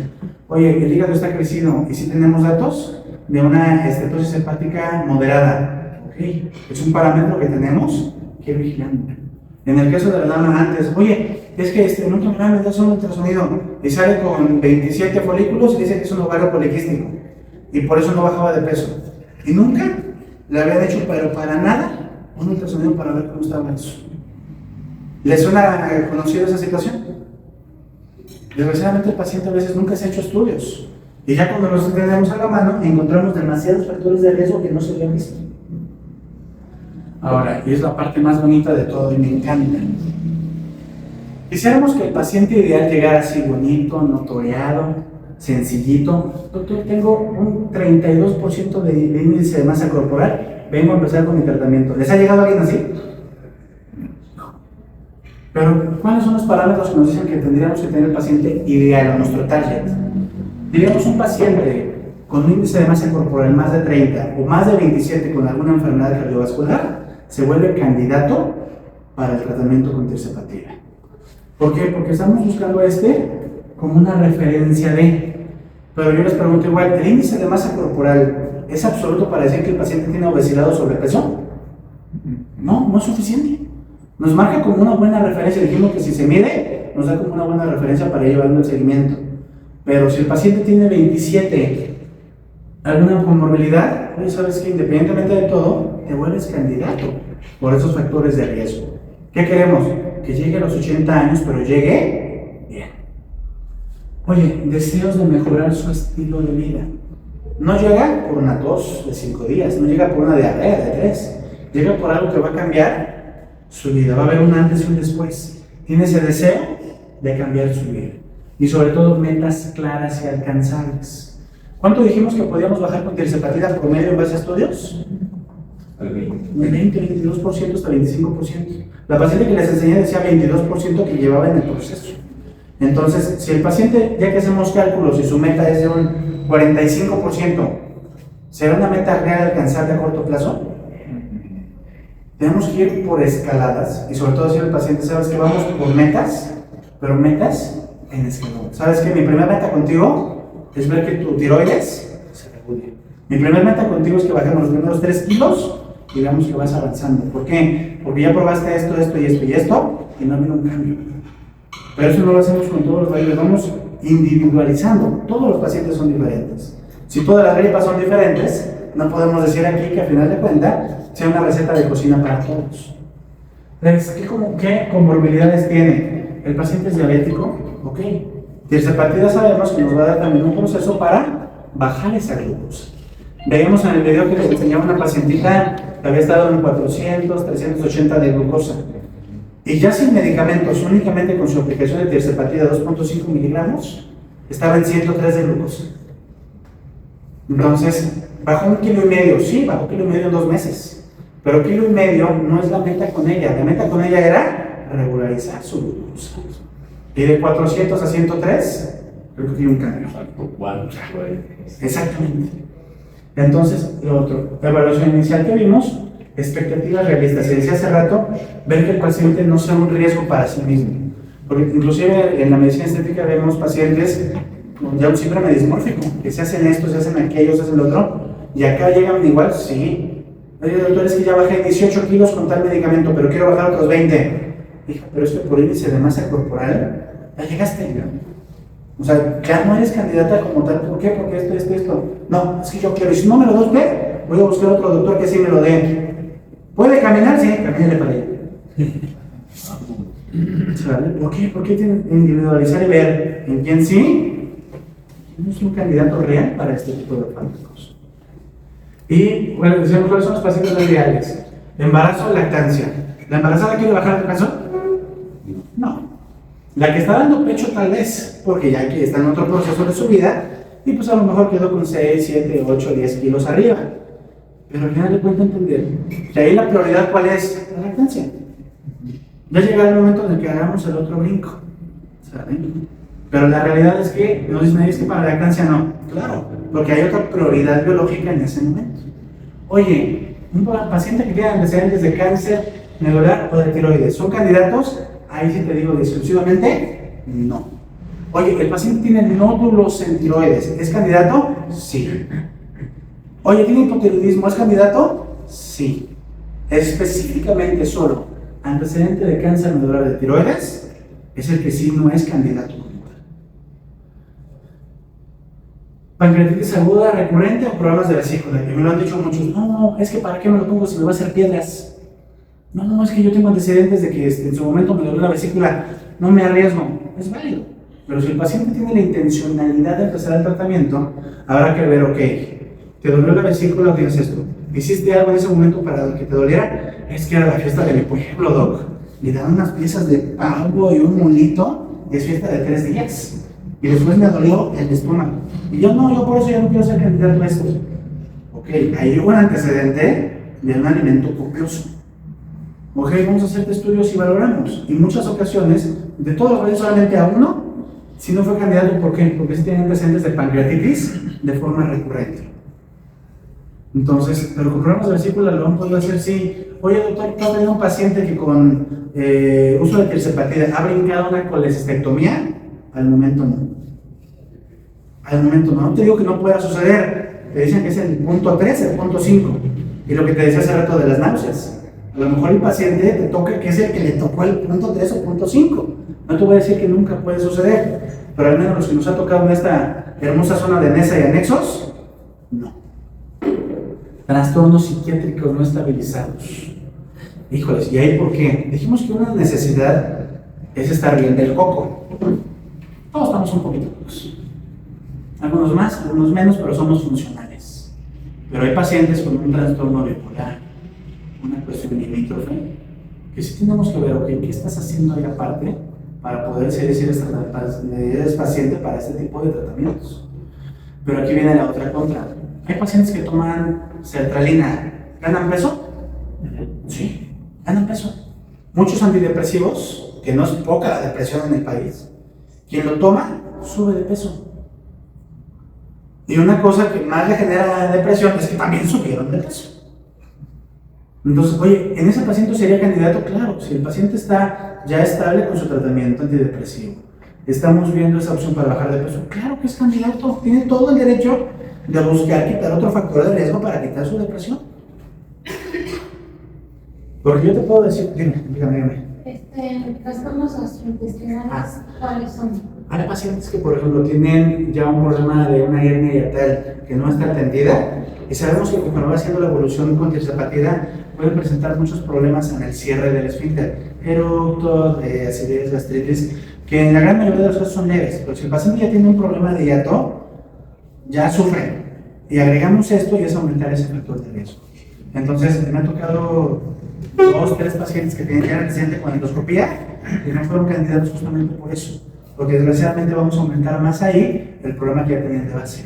Oye, el hígado está crecido y si tenemos datos de una estenosis hepática moderada. Ok, es un parámetro que tenemos que vigilar. En el caso de la dama antes, oye, es que nunca me van a dar solo un ultrasonido y sale con 27 folículos y dice que es un ovario poliquístico y por eso no bajaba de peso. Y nunca le habían hecho, pero para nada, un ultrasonido para ver cómo estaba eso. ¿Les suena conocida esa situación? Desgraciadamente el paciente a veces nunca se ha hecho estudios y ya cuando los tenemos a la mano encontramos demasiados factores de riesgo que no se habían visto. Ahora, y es la parte más bonita de todo y me encanta. Quisiéramos que el paciente ideal llegara así bonito, notoriado, sencillito. Doctor, tengo un 32% de índice de masa corporal, vengo a empezar con mi tratamiento. ¿Les ha llegado alguien así? Pero, ¿cuáles son los parámetros que nos dicen que tendríamos que tener el paciente ideal o nuestro target? Diríamos un paciente con un índice de masa corporal más de 30 o más de 27 con alguna enfermedad cardiovascular, se vuelve candidato para el tratamiento con tirzepatida. ¿Por qué? Porque estamos buscando como una referencia de. Pero yo les pregunto igual, ¿el índice de masa corporal es absoluto para decir que el paciente tiene obesidad o sobrepeso? No, no es suficiente. Nos marca como una buena referencia. Dijimos que si se mide, nos da como una buena referencia para llevar el seguimiento. Pero si el paciente tiene 27, alguna comorbilidad, oye, sabes que independientemente de todo, te vuelves candidato por esos factores de riesgo. ¿Qué queremos? Que llegue a los 80 años, pero llegue bien. Oye, deseos de mejorar su estilo de vida. No llega por una tos de 5 días, no llega por una diarrea de 3, llega por algo que va a cambiar su vida, va a haber un antes y un después. Tiene ese deseo de cambiar su vida. Y sobre todo metas claras y alcanzables. ¿Cuánto dijimos que podíamos bajar con tirzepatida promedio en base a estudios? Al 20. 20, 22% hasta 25%. La paciente que les enseñé decía 22% que llevaba en el proceso. Entonces, si el paciente, ya que hacemos cálculos y su meta es de un 45%, ¿será una meta real alcanzable a corto plazo? Tenemos que ir por escaladas y sobre todo decir al paciente, sabes que vamos por metas, pero metas en escalón. ¿Sabes que mi primera meta contigo es ver que tu tiroides se regule? Mi primera meta contigo es que bajemos los primeros 3 kilos y veamos que vas avanzando. ¿Por qué? Porque ya probaste esto y no ha habido un cambio. Pero eso no lo hacemos con todos los bailes, vamos individualizando. Todos los pacientes son diferentes. Si todas las gripas son diferentes, no podemos decir aquí que al final de cuentas sea una receta de cocina para todos. ¿Qué comorbilidades tiene? ¿El paciente es diabético? Ok. Tirzepatida sabemos que nos va a dar también un proceso para bajar esa glucosa. Veíamos en el video que les enseñaba una pacientita que había estado en 400, 380 de glucosa. Y ya sin medicamentos, únicamente con su aplicación de tirzepatida 2.5 miligramos, estaba en 103 de glucosa. Entonces, bajó 1,5 kilos, sí, bajó 1,5 kilos en 2 meses. Pero 1,5 kilos no es la meta con ella. La meta con ella era regularizar su glucosa. Y de 400 a 103, creo que tiene un cambio. Exactamente. Entonces, lo otro, la evaluación inicial que vimos, expectativas realistas. Se decía hace rato, ver que el paciente no sea un riesgo para sí mismo. Porque inclusive en la medicina estética vemos pacientes con ya un síndrome dismórfico, que se hacen esto, se hacen aquello, se hacen lo otro, y acá llegan igual, sí. Oye, doctor, es que ya bajé 18 kilos con tal medicamento, pero quiero bajar otros 20. Hija, pero es que por índice de masa corporal, ya llegaste. O sea, ya no eres candidata como tal. ¿Por qué? Porque esto. No, es que yo quiero. Y si no me lo da usted, voy a buscar otro doctor que sí me lo dé. ¿Puede caminar? Sí, camínale para allá. ¿Sale? ¿Por qué? ¿Por qué tienen que individualizar y ver en quién sí? ¿Quién es un candidato real para este tipo de fármacos? Y, bueno, decíamos, ¿cuáles son los pacientes no ideales? Embarazo o lactancia. ¿La embarazada quiere bajar de peso? No. La que está dando pecho tal vez, porque ya que está en otro proceso de su vida, y pues a lo mejor quedó con 6, 7, 8, 10 kilos arriba. Pero al final de cuentas entender que ahí la prioridad ¿cuál es? La lactancia. Ya llegará el momento en el que hagamos el otro brinco, ¿saben? Pero la realidad es que nos dicen, es que para la lactancia no. Claro, porque hay otra prioridad biológica en ese momento. Oye, un paciente que tiene antecedentes de cáncer medular o de tiroides, ¿son candidatos? Ahí sí te digo exclusivamente, no. Oye, ¿el paciente tiene nódulos en tiroides? ¿Es candidato? Sí. Oye, ¿tiene hipotiroidismo? ¿Es candidato? Sí. Específicamente solo antecedente de cáncer medular de tiroides es el que sí no es candidato. Pancreatitis aguda, recurrente o problemas de vesícula. Y me lo han dicho muchos, no, es que ¿para qué me lo pongo si me va a hacer piedras? No, es que yo tengo antecedentes de que en su momento me dolió la vesícula, no me arriesgo. Es válido. Pero si el paciente tiene la intencionalidad de empezar el tratamiento, habrá que ver, ok, ¿te dolió la vesícula o tienes esto? ¿Hiciste algo en ese momento para que te doliera? Es que era la fiesta de mi pueblo, doc. Le daban unas piezas de pavo y un mulito, y es fiesta de 3 días. Y después me dolió el estómago. Y yo por eso ya no quiero ser candidato a esto. Ok, ahí hubo un antecedente de un alimento copioso. Ok, vamos a hacerte estudios y valoramos. Y en muchas ocasiones, de todos los pacientes solamente a uno, si no fue candidato, ¿por qué? Porque sí tienen antecedentes de pancreatitis de forma recurrente. Entonces, pero con problemas de vesícula lo han podido hacer sí. Oye, doctor, ¿tú has tenido un paciente que con uso de tirzepatida ha brincado una colecistectomía? Al momento no. Al momento no. No te digo que no pueda suceder. Te dicen que es el punto 3, el punto 5. Y lo que te decía hace rato de las náuseas. A lo mejor el paciente te toca que es el que le tocó el punto 3 o punto 5. No te voy a decir que nunca puede suceder, pero al menos los que nos ha tocado en esta hermosa zona de mesa y anexos, no. Trastornos psiquiátricos no estabilizados. Híjoles, ¿y ahí por qué? Dijimos que una necesidad es estar bien del coco. Todos estamos un poquito locos. Algunos más, algunos menos, pero somos funcionales. Pero hay pacientes con un trastorno bipolar, una cuestión limítrofe, que sí tenemos que ver, ok, ¿qué estás haciendo ahí aparte para poder decir eres paciente para este tipo de tratamientos? Pero aquí viene la otra contra. Hay pacientes que toman sertralina, ¿ganan peso? Sí, ganan peso. Muchos antidepresivos, que no es poca la depresión en el país, quien lo toma, sube de peso. Y una cosa que más le genera depresión es que también subieron de peso. Entonces, oye, ¿en ese paciente sería candidato? Claro, si el paciente está ya estable con su tratamiento antidepresivo, estamos viendo esa opción para bajar de peso, claro que es candidato, tiene todo el derecho de buscar quitar otro factor de riesgo para quitar su depresión. Porque yo te puedo decir, dígame. Trastornos gastrointestinales, ¿cuáles son? Hay pacientes que, por ejemplo, tienen ya un problema de una hernia hiatal que no está atendida, y sabemos que cuando va haciendo la evolución con tirzepatida pueden presentar muchos problemas en el cierre del esfínter, eructo, acidez, gastritis, que en la gran mayoría de los casos son leves, pero si el paciente ya tiene un problema de hiato, ya sufre, y agregamos esto y es aumentar ese factor de riesgo. Entonces, me ha tocado 2, 3 pacientes que tenían ya antecedente con endoscopía y no fueron candidatos justamente por eso, porque desgraciadamente vamos a aumentar más ahí el problema que ya tenían de base.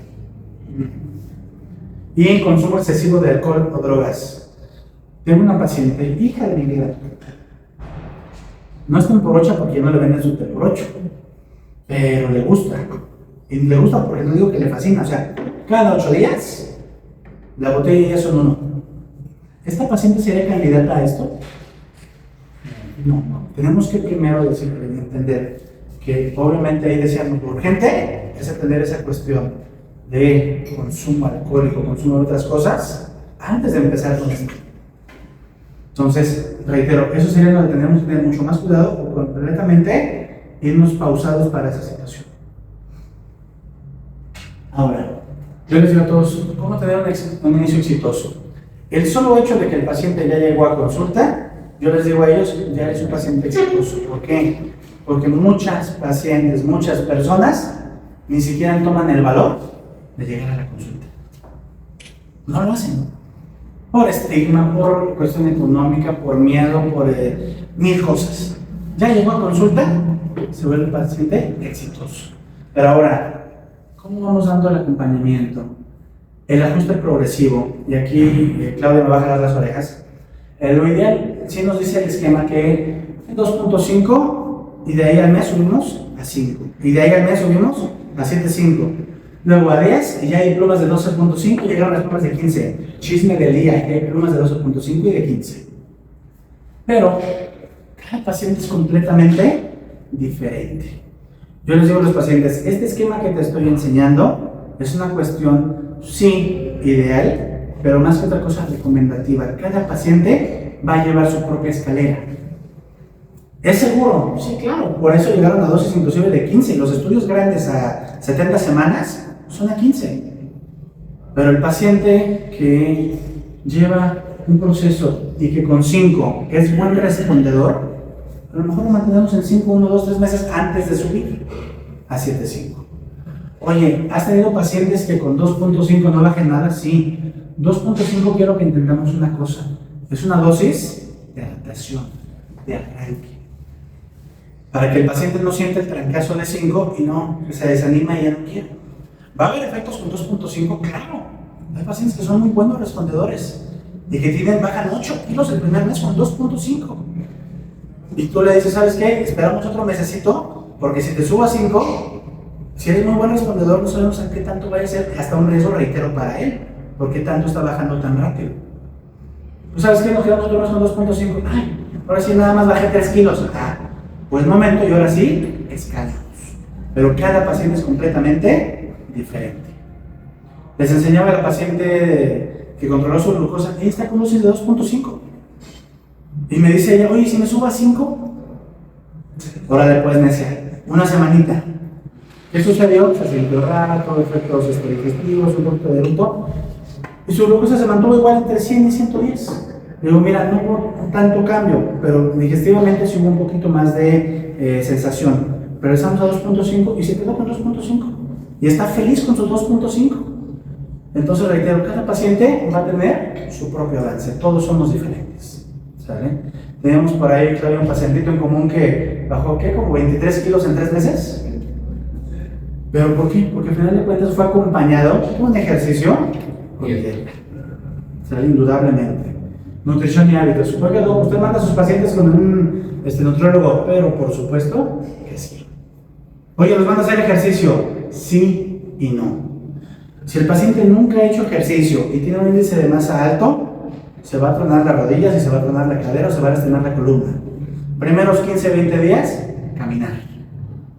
Y consumo excesivo de alcohol o drogas. Tengo una paciente, hija de mi vida, no es temporocha porque ya no le venden su temporocho, pero le gusta. Y le gusta porque no digo que le fascina, o sea, cada 8 días la botella ya son 1. ¿Esta paciente sería candidata a esto? No. Tenemos que primero entender que obviamente ahí decíamos lo urgente es atender esa cuestión de consumo alcohólico, consumo de otras cosas, antes de empezar con esto. Entonces, reitero, eso sería donde tenemos que tener mucho más cuidado o completamente irnos pausados para esa situación. Ahora, yo les digo a todos, ¿cómo tener un inicio exitoso? El solo hecho de que el paciente ya llegó a consulta, yo les digo a ellos, ya es un paciente exitoso. ¿Por qué? Porque muchas pacientes, muchas personas, ni siquiera toman el valor de llegar a la consulta. No lo hacen. Por estigma, por cuestión económica, por miedo, por 1000 cosas. Ya llegó a consulta, se vuelve el paciente exitoso. Pero ahora, ¿cómo vamos dando el acompañamiento? El ajuste progresivo, y aquí Claudia me va a jalar las orejas. Lo ideal, sí nos dice el esquema que 2.5 y de ahí al mes subimos a 5. Y de ahí al mes subimos a 7.5. Luego a 10 y ya hay plumas de 12.5 y llegaron las plumas de 15. Chisme del día, y hay plumas de 12.5 y de 15. Pero cada paciente es completamente diferente. Yo les digo a los pacientes, este esquema que te estoy enseñando es una cuestión, sí, ideal, pero más que otra cosa recomendativa. Cada paciente va a llevar su propia escalera. ¿Es seguro? Sí, claro. Por eso llegaron a dosis inclusive de 15. Los estudios grandes a 70 semanas son a 15. Pero el paciente que lleva un proceso y que con 5 es buen respondedor, a lo mejor lo mantenemos en 5, 1, 2, 3 meses antes de subir a 7.5. Oye, ¿has tenido pacientes que con 2.5 no bajen nada? Sí. 2.5 quiero que entendamos una cosa. Es una dosis de adaptación, de arranque. Para que el paciente no sienta el trancazo de 5 y no se desanima y ya no quiere. ¿Va a haber efectos con 2.5? Claro. Hay pacientes que son muy buenos respondedores. y que bajan 8 kilos el primer mes con 2.5. Y tú le dices, ¿sabes qué? Esperamos otro mesecito, porque si te subo a 5, si eres muy buen respondedor, no sabemos a qué tanto vaya a ser, hasta un riesgo, reitero, para él. ¿Por qué tanto está bajando tan rápido? ¿Tú sabes qué? Nos quedamos otro mes con 2.5. Ay, ahora sí nada más bajé 3 kilos. Pues momento, y ahora sí, escalamos. Pero cada paciente es completamente diferente. Les enseñaba a la paciente que controló su glucosa, ella está con dosis de 2.5. Y me dice ella, oye, si me subo a 5, ahora después me dice, una semanita. ¿Qué sucedió? Se sintió rato, efectos digestivos, un poquito de eructo, y su glucosa se mantuvo igual entre 100 y 110. Le digo, mira, no hubo tanto cambio, pero digestivamente sí hubo un poquito más de sensación. Regresamos a 2.5 y se quedó con 2.5. Y está feliz con su 2.5. Entonces, reitero, cada paciente va a tener su propio avance. Todos somos diferentes. ¿Sale? Teníamos por ahí, Claudia, un pacientito en común que bajó, ¿qué? Como 23 kilos en 3 meses. ¿Pero por qué? Porque al final de cuentas fue acompañado de un ejercicio con dieta. ¿Sale? Indudablemente. Nutrición y hábitos. Supongo que usted manda a sus pacientes con un nutriólogo, pero por supuesto que sí. Oye, ¿los van a hacer ejercicio? Sí y no. Si el paciente nunca ha hecho ejercicio y tiene un índice de masa alto, se va a tronar las rodillas y se va a tronar la cadera o se va a lastimar la columna. Primeros 15-20 días, caminar.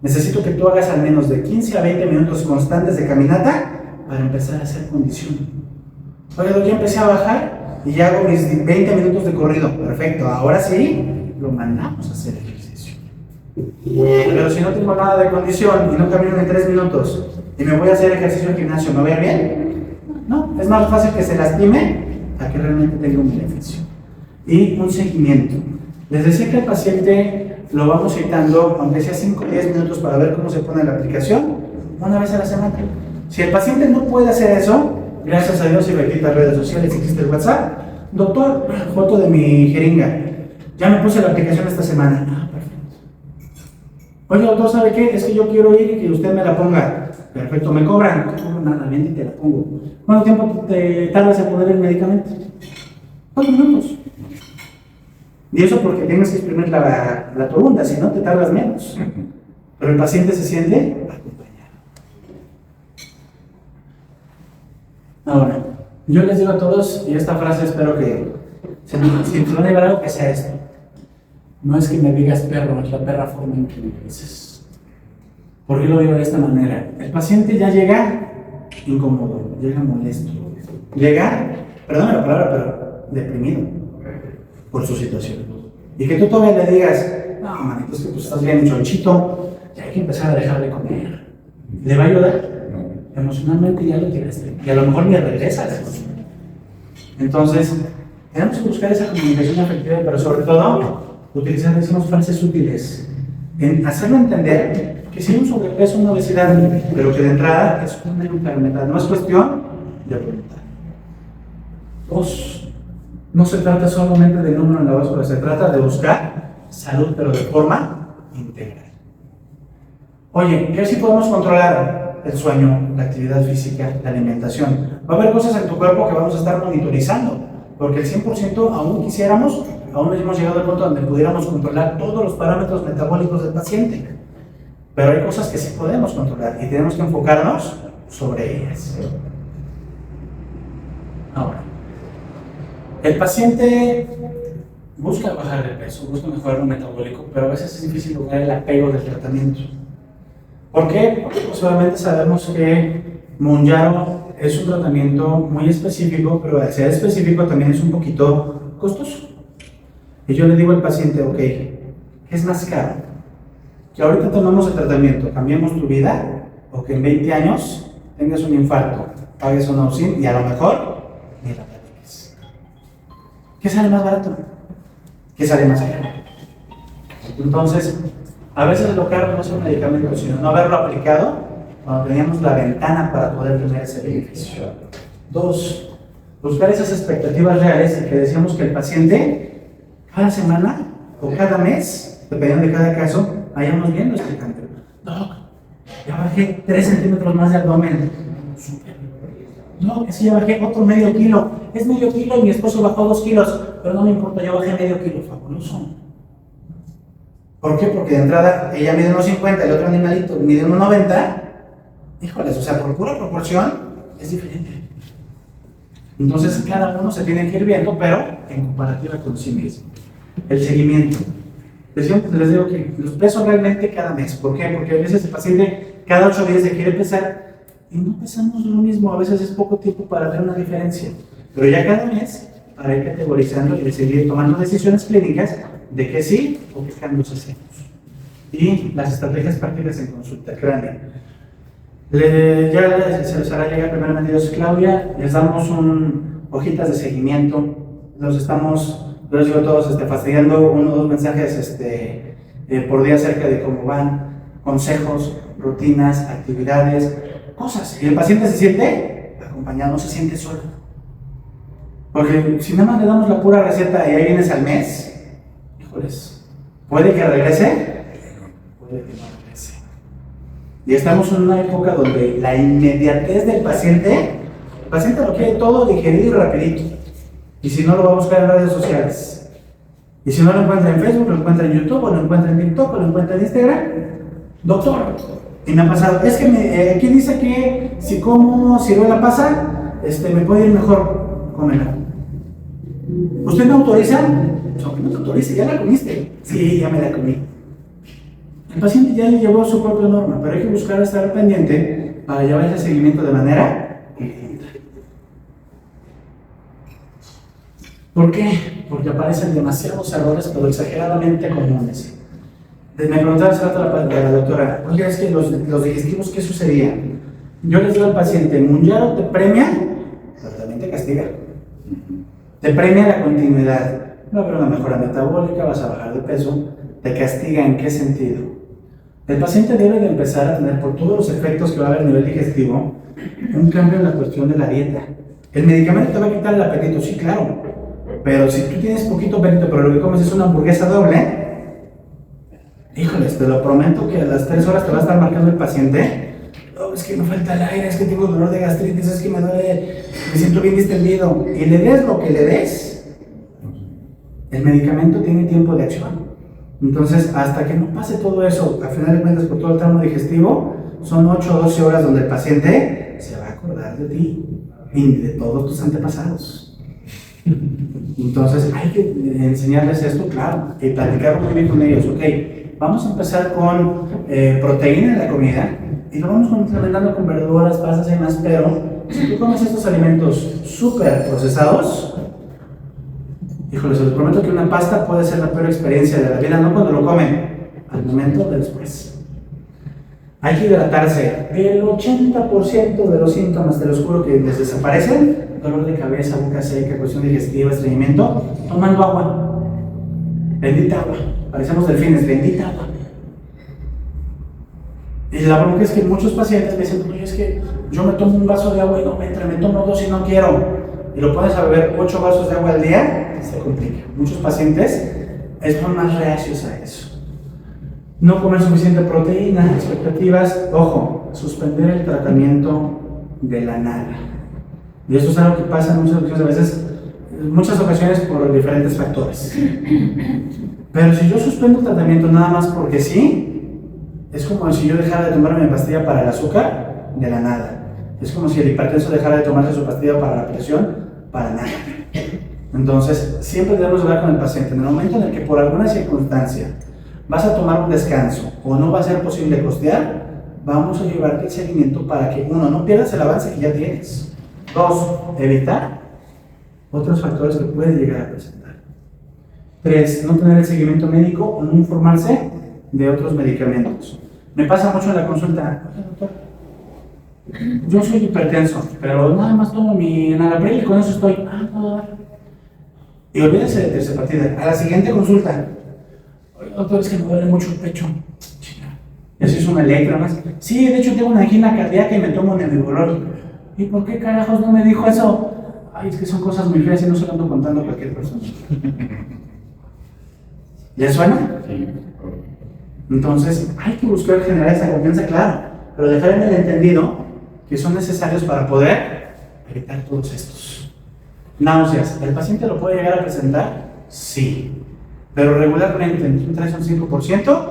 Necesito que tú hagas al menos de 15 a 20 minutos constantes de caminata para empezar a hacer condición. Oye, ya empecé a bajar y ya hago mis 20 minutos de corrido. Perfecto, ahora sí, lo mandamos a hacer ejercicio. Pero si no tengo nada de condición y no camino en 3 minutos y me voy a hacer ejercicio en el gimnasio, ¿me voy a ir bien? No, es más fácil que se lastime a que realmente tenga un beneficio. Y un seguimiento. Les decía que el paciente lo vamos citando, aunque sea 5 o 10 minutos para ver cómo se pone la aplicación, una vez a la semana. Si el paciente no puede hacer eso, gracias a Dios y benditas redes sociales, existe el WhatsApp. Doctor, foto de mi jeringa. Ya me puse la aplicación esta semana. Perfecto. Oye, doctor, ¿sabe qué? Es que yo quiero ir y que usted me la ponga. Perfecto, ¿me cobran? No te cobro nada, bien y te la pongo. ¿Cuánto tiempo te tardas en poner el medicamento? 4 minutos. Y eso porque tienes que exprimir la torunda, si no te tardas menos. Pero el paciente se siente acompañado. Ahora, yo les digo a todos, y esta frase espero que si te van a llevar algo que sea esto. No es que me digas perro, es la perra forma en que me dices. ¿Por qué lo digo de esta manera? El paciente ya llega incómodo, llega molesto, llega, perdóname la palabra, pero deprimido por su situación. Y que tú todavía le digas, no, manito, es que tú estás bien chonchito, ya hay que empezar a dejar de comer. ¿Le va a ayudar? Emocionalmente ya lo tiraste. Y a lo mejor ni regresas. Entonces, tenemos que buscar esa comunicación afectiva, pero sobre todo, utilizar, decimos, frases útiles. En hacerlo entender que si hay un sobrepeso, una obesidad, pero que de entrada es una enfermedad, no es cuestión de voluntad. 2. No se trata solamente del número en la báscula, se trata de buscar salud, pero de forma integral. Oye, ¿qué si podemos controlar? El sueño, la actividad física, la alimentación. Va a haber cosas en tu cuerpo que vamos a estar monitorizando, porque el 100% aún quisiéramos, aún no hemos llegado al punto donde pudiéramos controlar todos los parámetros metabólicos del paciente. Pero hay cosas que sí podemos controlar y tenemos que enfocarnos sobre ellas. Ahora, el paciente busca bajar de peso, busca mejorar lo metabólico, pero a veces es difícil lograr el apego del tratamiento. ¿Por qué? Porque pues, obviamente sabemos que Mounjaro es un tratamiento muy específico, pero al ser específico también es un poquito costoso. Y yo le digo al paciente, ok, ¿qué es más caro? Que ahorita tomamos el tratamiento, cambiemos tu vida, o que en 20 años tengas un infarto, pagues una UCI y a lo mejor ni la platiques. ¿Qué sale más barato? ¿Qué sale más caro? Entonces, a veces lo caro no es un medicamento, sino no haberlo aplicado cuando teníamos la ventana para poder tener ese beneficio. 2. Buscar esas expectativas reales y que decíamos que el paciente cada semana o cada mes, dependiendo de cada caso, vayamos viendo este cambio. Doc, ya bajé 3 centímetros más de abdomen. Súper. No, es que ya bajé otro medio kilo. Es medio kilo y mi esposo bajó 2 kilos. Pero no me importa, yo bajé medio kilo, fabuloso. ¿Por qué? Porque de entrada ella mide 1,50, el otro animalito mide 1,90. Híjoles, o sea, por pura proporción es diferente. Entonces cada uno se tiene que ir viendo, pero en comparativa con sí mismo. El seguimiento. Les digo que los peso realmente cada mes. ¿Por qué? Porque a veces el paciente cada 8 días se quiere pesar y no pesamos lo mismo. A veces es poco tiempo para ver una diferencia. Pero ya cada mes para ir categorizando y seguir tomando decisiones clínicas de qué sí o qué cambios hacemos. Y las estrategias prácticas en consulta cránea. Ya se les hará llegar primeramente Dios Claudia, les damos hojitas de seguimiento, les digo a todos fastidiando 1 o 2 mensajes por día acerca de cómo van, consejos, rutinas, actividades, cosas. Y el paciente se siente acompañado, no se siente solo. Porque si nada más le damos la pura receta y ahí vienes al mes, híjoles, puede que regrese, puede que no regrese. Y estamos en una época donde la inmediatez del paciente, el paciente lo quiere todo digerido y rapidito. Y si no, lo va a buscar en redes sociales. Y si no lo encuentra en Facebook, lo encuentra en YouTube, o lo encuentra en TikTok, o lo encuentra en Instagram. Doctor, y me ha pasado, es que aquí dice que si como ciruela pasa, me puede ir mejor comerla. ¿Usted me autoriza? Aunque no te autorice, ya la comiste. Sí, ya me la comí. El paciente ya le llevó su propia norma, pero hay que buscar estar pendiente para llevar ese seguimiento de manera lenta. ¿Por qué? Porque aparecen demasiados errores, pero exageradamente comunes. Me preguntaba hace rato la doctora, oye, es que los digestivos, ¿qué sucedía? Yo les digo al paciente, Mounjaro te premia, pero también te castiga. Te premia la continuidad. Va a haber una mejora metabólica, vas a bajar de peso. Te castiga, ¿en qué sentido? El paciente debe de empezar a tener, por todos los efectos que va a haber a nivel digestivo, un cambio en la cuestión de la dieta. El medicamento te va a quitar el apetito, sí, claro. Pero si tú tienes poquito apetito, pero lo que comes es una hamburguesa doble, híjoles, te lo prometo que a las 3 horas te va a estar marcando el paciente. Oh, es que me falta el aire, es que tengo dolor de gastritis, es que me duele, me siento bien distendido. Y le des lo que le des, el medicamento tiene tiempo de acción. Entonces, hasta que no pase todo eso, al final de cuentas, por todo el tramo digestivo, son 8 o 12 horas donde el paciente se va a acordar de ti y de todos tus antepasados. Entonces, hay que enseñarles esto, claro, y platicar muy bien con ellos. Ok, vamos a empezar con proteína en la comida y lo vamos complementando con verduras, pastas y demás, pero si tú comes estos alimentos súper procesados, híjole, se les prometo que una pasta puede ser la peor experiencia de la vida, no cuando lo comen, al momento de después. Hay que hidratarse. El 80% de los síntomas, te los juro que les desaparecen: dolor de cabeza, boca seca, cuestión digestiva, estreñimiento, tomando agua. Bendita agua. Parecemos delfines, bendita agua. Y la bronca es que muchos pacientes me dicen, oye, es que yo me tomo un vaso de agua y no me entra, me tomo 2 y no quiero. Y lo pones a beber 8 vasos de agua al día, se complica. Muchos pacientes son más reacios a eso. No comer suficiente proteína, expectativas, ojo, suspender el tratamiento de la nada. Y eso es algo que pasa en muchas ocasiones por diferentes factores. Pero si yo suspendo el tratamiento nada más porque sí, es como si yo dejara de tomarme mi pastilla para el azúcar de la nada. Es como si el hipertenso dejara de tomarse su pastilla para la presión para nada. Entonces, siempre debemos hablar con el paciente. En el momento en el que por alguna circunstancia vas a tomar un descanso o no va a ser posible costear, vamos a llevarte el seguimiento para que, 1, no pierdas el avance que ya tienes. 2, evitar otros factores que pueden llegar a presentar. 3, no tener el seguimiento médico o no informarse de otros medicamentos. Me pasa mucho en la consulta, doctor, yo soy hipertenso, pero nada más tomo mi Enalapril y con eso estoy. Y olvídense de tercera partida. A la siguiente consulta, doctor, es que me duele mucho el pecho. ¿Eso es una electro más? Sí, de hecho tengo una angina cardíaca y me tomo nebulizator. ¿Y por qué carajos no me dijo eso? Ay, es que son cosas muy feas y no se lo ando contando a cualquier persona. ¿Les suena? Sí. Entonces, hay que buscar generar esa confianza, claro, pero dejar en el entendido que son necesarios para poder evitar todos estos. Náuseas, ¿el paciente lo puede llegar a presentar? Sí, pero regularmente entre un 3 o un 5%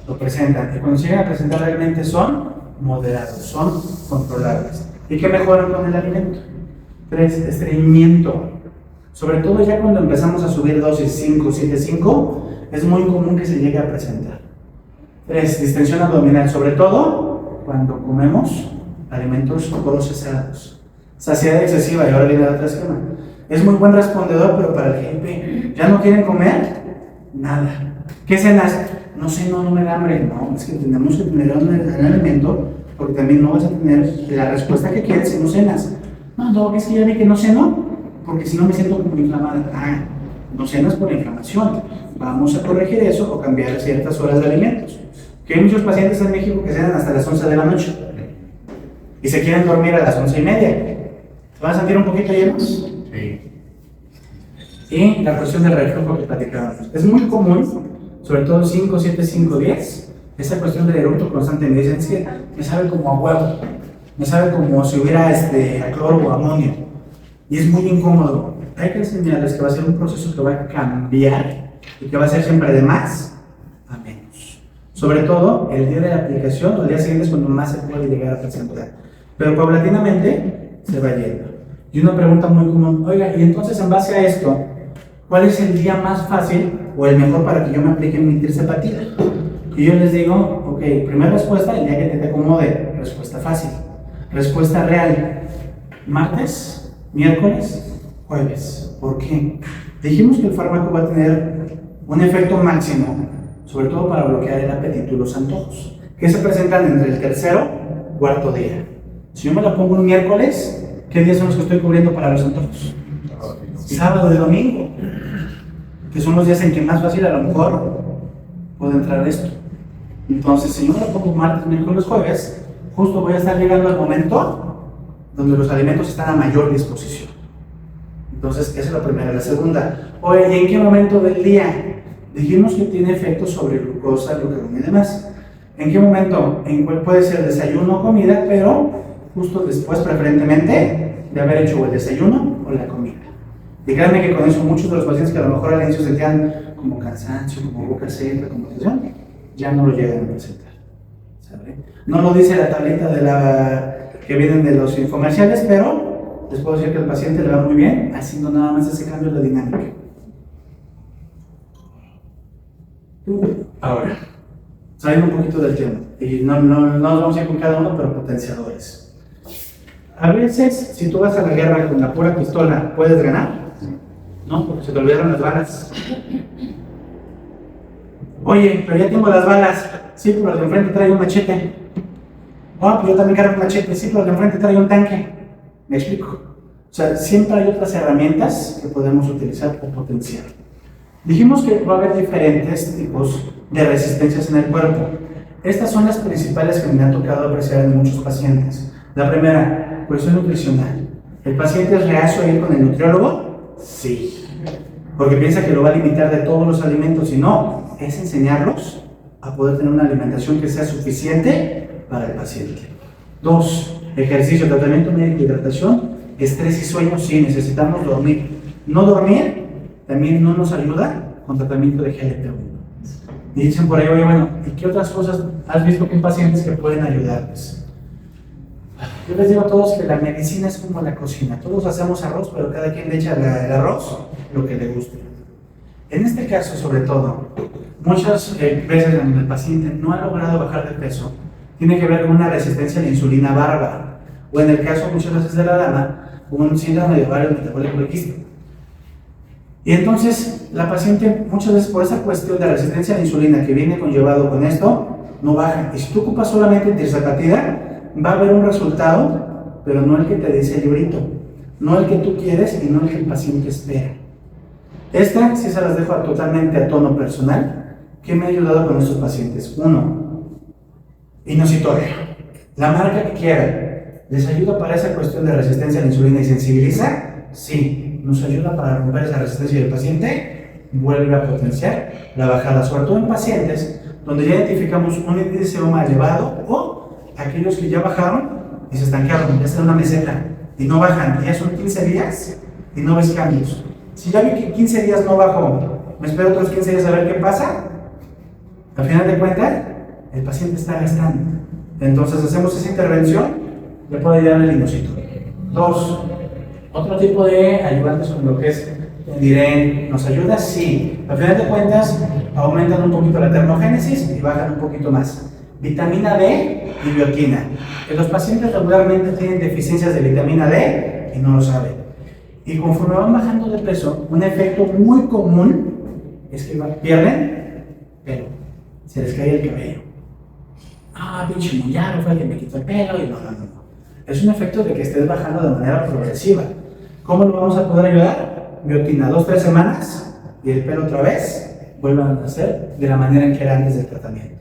lo presentan, y cuando se llegan a presentar realmente son moderados, son controlables. ¿Y qué mejoran con el alimento? 3, estreñimiento. Sobre todo ya cuando empezamos a subir dosis 5, 7, 5, es muy común que se llegue a presentar. 3, distensión abdominal, sobre todo cuando comemos alimentos procesados. Saciedad excesiva, y ahora viene el otro esquema. Es muy buen respondedor, pero para el GIP, ¿ya no quieren comer? Nada. ¿Qué cenas? No sé, no me da hambre. No, es que tenemos que tener un alimento, porque también no vas a tener la respuesta que quieres si no cenas. No, es que ya vi que no ceno, porque si no me siento como inflamada. No cenas por inflamación. Vamos a corregir eso o cambiar ciertas horas de alimentos. Que hay muchos pacientes en México que cenan hasta las 11 de la noche y se quieren dormir a las 11:30. ¿Se van a sentir un poquito llenos? Sí. Y la cuestión del reflujo que platicábamos. Es muy común, sobre todo 5, 7, 5, 10, esa cuestión del eructo constante. Me dicen, es que me sabe como a huevo, me sabe como si hubiera a cloro o amonio, y es muy incómodo. Hay que enseñarles que va a ser un proceso que va a cambiar y que va a ser siempre de más a menos. Sobre todo el día de la aplicación o el día siguiente es cuando más se puede llegar a presentar, pero paulatinamente se va yendo. Y una pregunta muy común, oiga, y entonces en base a esto, ¿cuál es el día más fácil o el mejor para que yo me aplique mi tirzepatida? Y yo les digo, ok, primera respuesta, el día que te acomode, respuesta fácil. Respuesta real, martes, miércoles, jueves. ¿Por qué? Dijimos que el fármaco va a tener un efecto máximo, sobre todo para bloquear el apetito y los antojos, que se presentan entre el tercero y cuarto día. Si yo me la pongo un miércoles, ¿qué días son los que estoy cubriendo para los antojos? Sábado y domingo, que son los días en que más fácil a lo mejor puede entrar esto. Entonces, si yo me lo pongo martes, miércoles, jueves, justo voy a estar llegando al momento donde los alimentos están a mayor disposición. Entonces, esa es la primera. La segunda, oye, ¿y en qué momento del día? Dijimos que tiene efectos sobre glucosa, glucagón y demás. ¿En qué momento? En cuál puede ser desayuno o comida, pero justo después, preferentemente, de haber hecho el desayuno o la comida. Y créanme que con eso muchos de los pacientes que a lo mejor al inicio sentían como cansancio, como boca seca, como tensión, ya no lo llegan a presentar. ¿Sabe? No lo dice la tablita que vienen de los infomerciales, pero les puedo decir que al paciente le va muy bien haciendo nada más ese cambio de la dinámica. Ahora, saliendo un poquito del tema, y no nos vamos a ir con cada uno, pero potenciadores. A veces, si tú vas a la guerra con la pura pistola, ¿puedes ganar? No, porque se te olvidaron las balas. Oye, pero ya tengo las balas. Sí, pero el de enfrente trae un machete. Pues yo también cargo un machete. Sí, pero el de enfrente trae un tanque. ¿Me explico? O sea, siempre hay otras herramientas que podemos utilizar o potenciar. Dijimos que va a haber diferentes tipos de resistencias en el cuerpo. Estas son las principales que me han tocado apreciar en muchos pacientes. La primera, cuestión nutricional. ¿El paciente es reacio a ir con el nutriólogo? Sí. Porque piensa que lo va a limitar de todos los alimentos, y no, es enseñarlos a poder tener una alimentación que sea suficiente para el paciente. 2, ejercicio, tratamiento médico y hidratación, estrés y sueño, sí, necesitamos dormir. No dormir también no nos ayuda con tratamiento de GLP-1. Y dicen por ahí, oye, bueno, ¿y qué otras cosas has visto con pacientes que pueden ayudarles? Yo les digo a todos que la medicina es como la cocina. Todos hacemos arroz, pero cada quien le echa el arroz lo que le guste. En este caso, sobre todo, muchas veces donde el paciente no ha logrado bajar de peso, tiene que ver con una resistencia a la insulina bárbara, o en el caso muchas veces de la dama, un síndrome de ovario metabólico poliquístico. Y entonces, la paciente, muchas veces por esa cuestión de resistencia a la insulina que viene conllevado con esto, no baja. Y si tú ocupas solamente tirzepatida, va a haber un resultado, pero no el que te dice el librito, no el que tú quieres y no el que el paciente espera. Esta sí se las dejo totalmente a tono personal. ¿Qué me ha ayudado con estos pacientes? 1, inositoria. La marca que quieran. ¿Les ayuda para esa cuestión de resistencia a la insulina y sensibiliza? Sí. ¿Nos ayuda para romper esa resistencia del paciente? Vuelve a potenciar la bajada, sobre todo en pacientes donde ya identificamos un índice más elevado o aquellos que ya bajaron y se estancaron, ya está en una meseta, y no bajan, y ya son 15 días y no ves cambios. Si ya vi que 15 días no bajo, me espero otros 15 días a ver qué pasa. Al final de cuentas, el paciente está gastando. Entonces hacemos esa intervención, le puede ayudar el inosito. 2. Otro tipo de ayudantes como lo que es el Diren, ¿nos ayuda? Sí. Al final de cuentas, aumentan un poquito la termogénesis y bajan un poquito más. Vitamina D y biotina. Que los pacientes regularmente tienen deficiencias de vitamina D y no lo saben. Y conforme van bajando de peso, un efecto muy común es que pierden pelo. Se les cae el cabello. Ah, pinche mullaro fue el que me quitó el pelo y no. Es un efecto de que estés bajando de manera progresiva. ¿Cómo lo vamos a poder ayudar? Biotina, 2-3 semanas y el pelo otra vez vuelvan a nacer de la manera en que era antes del tratamiento.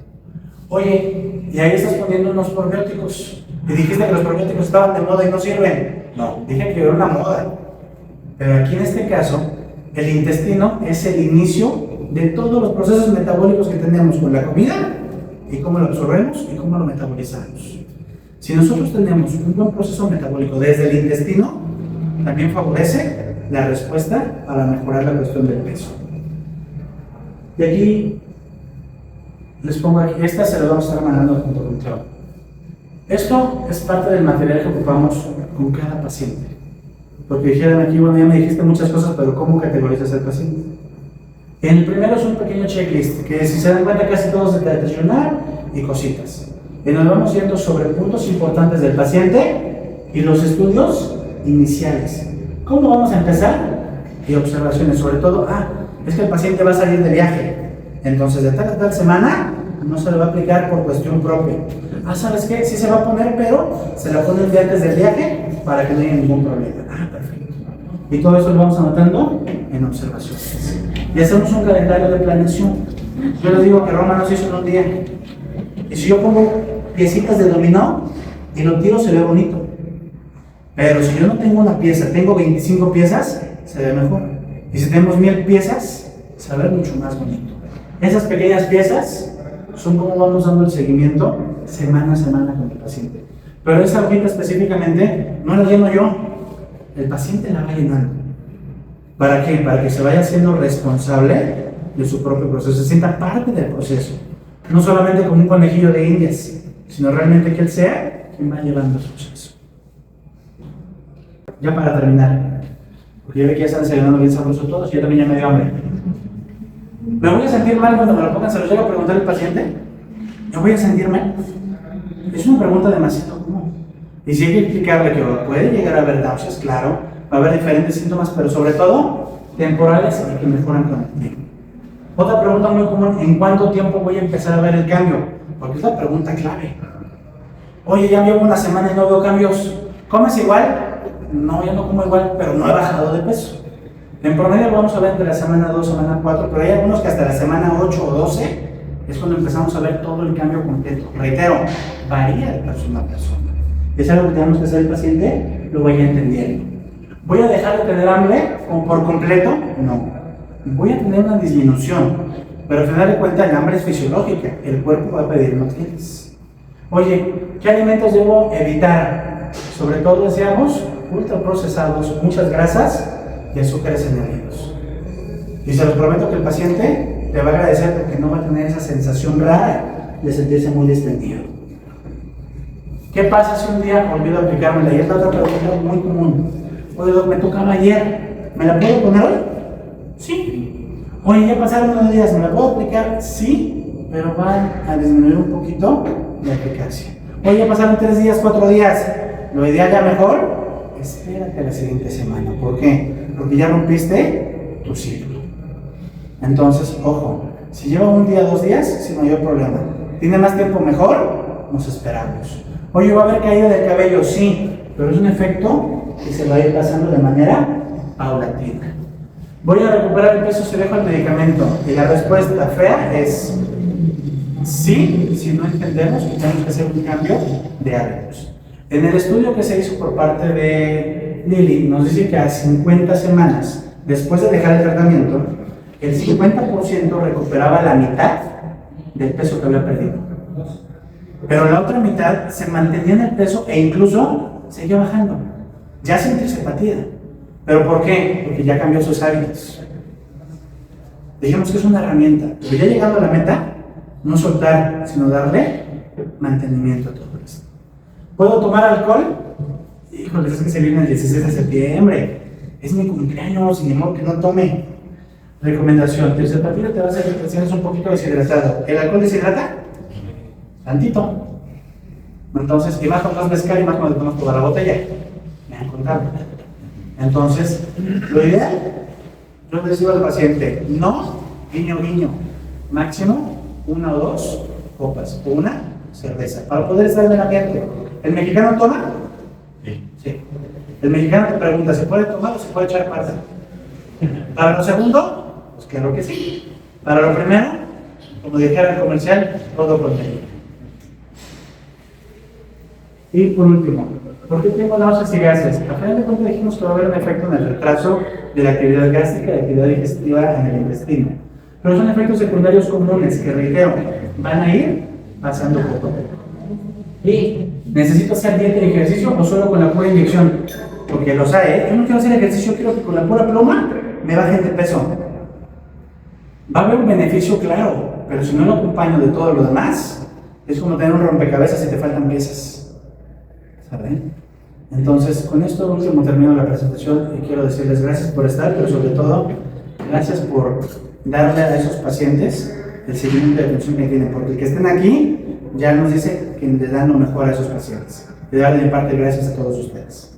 Oye, y ahí estás poniendo unos probióticos y dijiste que los probióticos estaban de moda y no sirven. No, dije que era una moda. Pero aquí en este caso, el intestino es el inicio de todos los procesos metabólicos que tenemos con la comida y cómo lo absorbemos y cómo lo metabolizamos. Si nosotros tenemos un buen proceso metabólico desde el intestino, también favorece la respuesta para mejorar la cuestión del peso. Y aquí les pongo aquí, esta se la vamos a estar mandando junto con Clau. Esto es parte del material que ocupamos con cada paciente. Porque dijeron aquí, bueno, ya me dijiste muchas cosas, pero ¿cómo categorizas al paciente? En el primero es un pequeño checklist, que si se dan cuenta casi todos de desayunar y cositas. Y nos vamos yendo sobre puntos importantes del paciente y los estudios iniciales. ¿Cómo vamos a empezar? Y observaciones, sobre todo, es que el paciente va a salir de viaje. Entonces, de tal a tal semana, no se le va a aplicar por cuestión propia. ¿Sabes qué? Sí se va a poner, pero se la pone el día antes del viaje para que no haya ningún problema. Perfecto. Y todo eso lo vamos anotando en observaciones. Y hacemos un calendario de planeación. Yo les digo que Roma no se hizo en un día. Y si yo pongo piecitas de dominó y lo tiro, se ve bonito. Pero si yo no tengo una pieza, tengo 25 piezas, se ve mejor. Y si tenemos 1000 piezas, se ve mucho más bonito. Esas pequeñas piezas son como vamos dando el seguimiento semana a semana con el paciente. Pero esa hojita específicamente no la lleno yo, el paciente la va llenando. ¿Para qué? Para que se vaya siendo responsable de su propio proceso, se sienta parte del proceso. No solamente como un conejillo de indias, sino realmente que él sea quien va llevando el proceso. Ya para terminar, porque ya ve que ya están desayunando bien sabroso todos y yo también ya me dio hambre. ¿Me voy a sentir mal cuando me lo pongan? ¿Se lo llega a preguntar el paciente? ¿Me voy a sentir mal? Es una pregunta demasiado común. Y si hay que explicarle que puede llegar a haber náuseas, claro, va a haber diferentes síntomas, pero sobre todo temporales y que mejoran con el tiempo. Otra pregunta muy común, ¿en cuánto tiempo voy a empezar a ver el cambio? Porque es la pregunta clave. Oye, ya llevo una semana y no veo cambios. ¿Comes igual? No, ya no como igual, pero no he bajado de peso. En promedio lo vamos a ver entre la semana 2, semana 4, pero hay algunos que hasta la semana 8 o 12 es cuando empezamos a ver todo el cambio completo. Reitero, varía de persona a persona. Es algo que tenemos que hacer el paciente, lo vaya entendiendo. ¿Voy a dejar de tener hambre por completo? No. Voy a tener una disminución, pero al final de cuentas el hambre es fisiológica, el cuerpo va a pedir nutrientes. Oye, ¿qué alimentos debo evitar? Sobre todo deseamos ultraprocesados, muchas grasas y azúcares añadidos. Y se los prometo que el paciente te va a agradecer porque no va a tener esa sensación rara de sentirse muy distendido. ¿Qué pasa si un día olvido aplicármela? Y es la otra pregunta muy común. Oye, Doc, me tocaba ayer, ¿me la puedo poner hoy? Sí. Oye, ya pasaron unos días, ¿me la puedo aplicar? Sí, pero van a disminuir un poquito la eficacia. Oye, ya pasaron 3 días, 4 días, ¿lo ideal ya mejor? Espérate a la siguiente semana. ¿Por qué? Porque ya rompiste tu ciclo. Entonces, ojo, si lleva 1 día, 2 días, sin mayor problema. ¿Tiene más tiempo mejor? Nos esperamos. Oye, ¿va a haber caída del cabello? Sí, pero es un efecto que se va a ir pasando de manera paulatina. ¿Voy a recuperar el peso si dejo el medicamento? Y la respuesta fea es sí, si no entendemos que tenemos que hacer un cambio de hábitos. En el estudio que se hizo por parte de Lili, nos dice que a 50 semanas después de dejar el tratamiento, el 50% recuperaba la mitad del peso que había perdido. Pero la otra mitad se mantenía en el peso e incluso seguía bajando. ya sentirse empatía. ¿Pero por qué? Porque ya cambió sus hábitos. Dijimos que es una herramienta, pero ya llegado a la meta, no soltar, sino darle mantenimiento a todo esto. ¿Puedo tomar alcohol? Híjole, es que se viene el 16 de septiembre. Es mi cumpleaños, y ni modo que no tome. Recomendación: Tirsepatida te va a hacer que te sientas un poquito deshidratado. ¿El alcohol deshidrata? Tantito. Entonces, y más cuando es mezcal y más cuando te tomas toda la botella. Me han contado. Entonces, lo ideal, yo les digo al paciente: no, guiño, guiño. Máximo 1 o 2 copas, o una cerveza, para poder estar en el ambiente. ¿El mexicano toma? Sí. El mexicano te pregunta: ¿se puede tomar o se puede echar parte? Para lo segundo, pues claro que sí. Para lo primero, como dijera el comercial, todo con medida. Y por último, ¿por qué tengo náuseas y gases? A final de cuentas dijimos que va a haber un efecto en el retraso de la actividad gástrica y la actividad digestiva en el intestino. Pero son efectos secundarios comunes que, reitero, van a ir pasando poco a poco. ¿Y necesito hacer dieta y ejercicio o solo con la pura inyección? Porque los hay, ¿eh? Yo no quiero hacer ejercicio, quiero que con la pura pluma me bajen de peso. Va a haber un beneficio, claro, pero si no lo acompaño de todo lo demás, es como tener un rompecabezas y te faltan piezas. ¿Saben? Entonces, con esto último termino la presentación y quiero decirles gracias por estar, pero sobre todo, gracias por darle a esos pacientes el seguimiento de atención que tienen, porque el que estén aquí ya nos dice que le dan lo mejor a esos pacientes. Y darle de mi parte gracias a todos ustedes.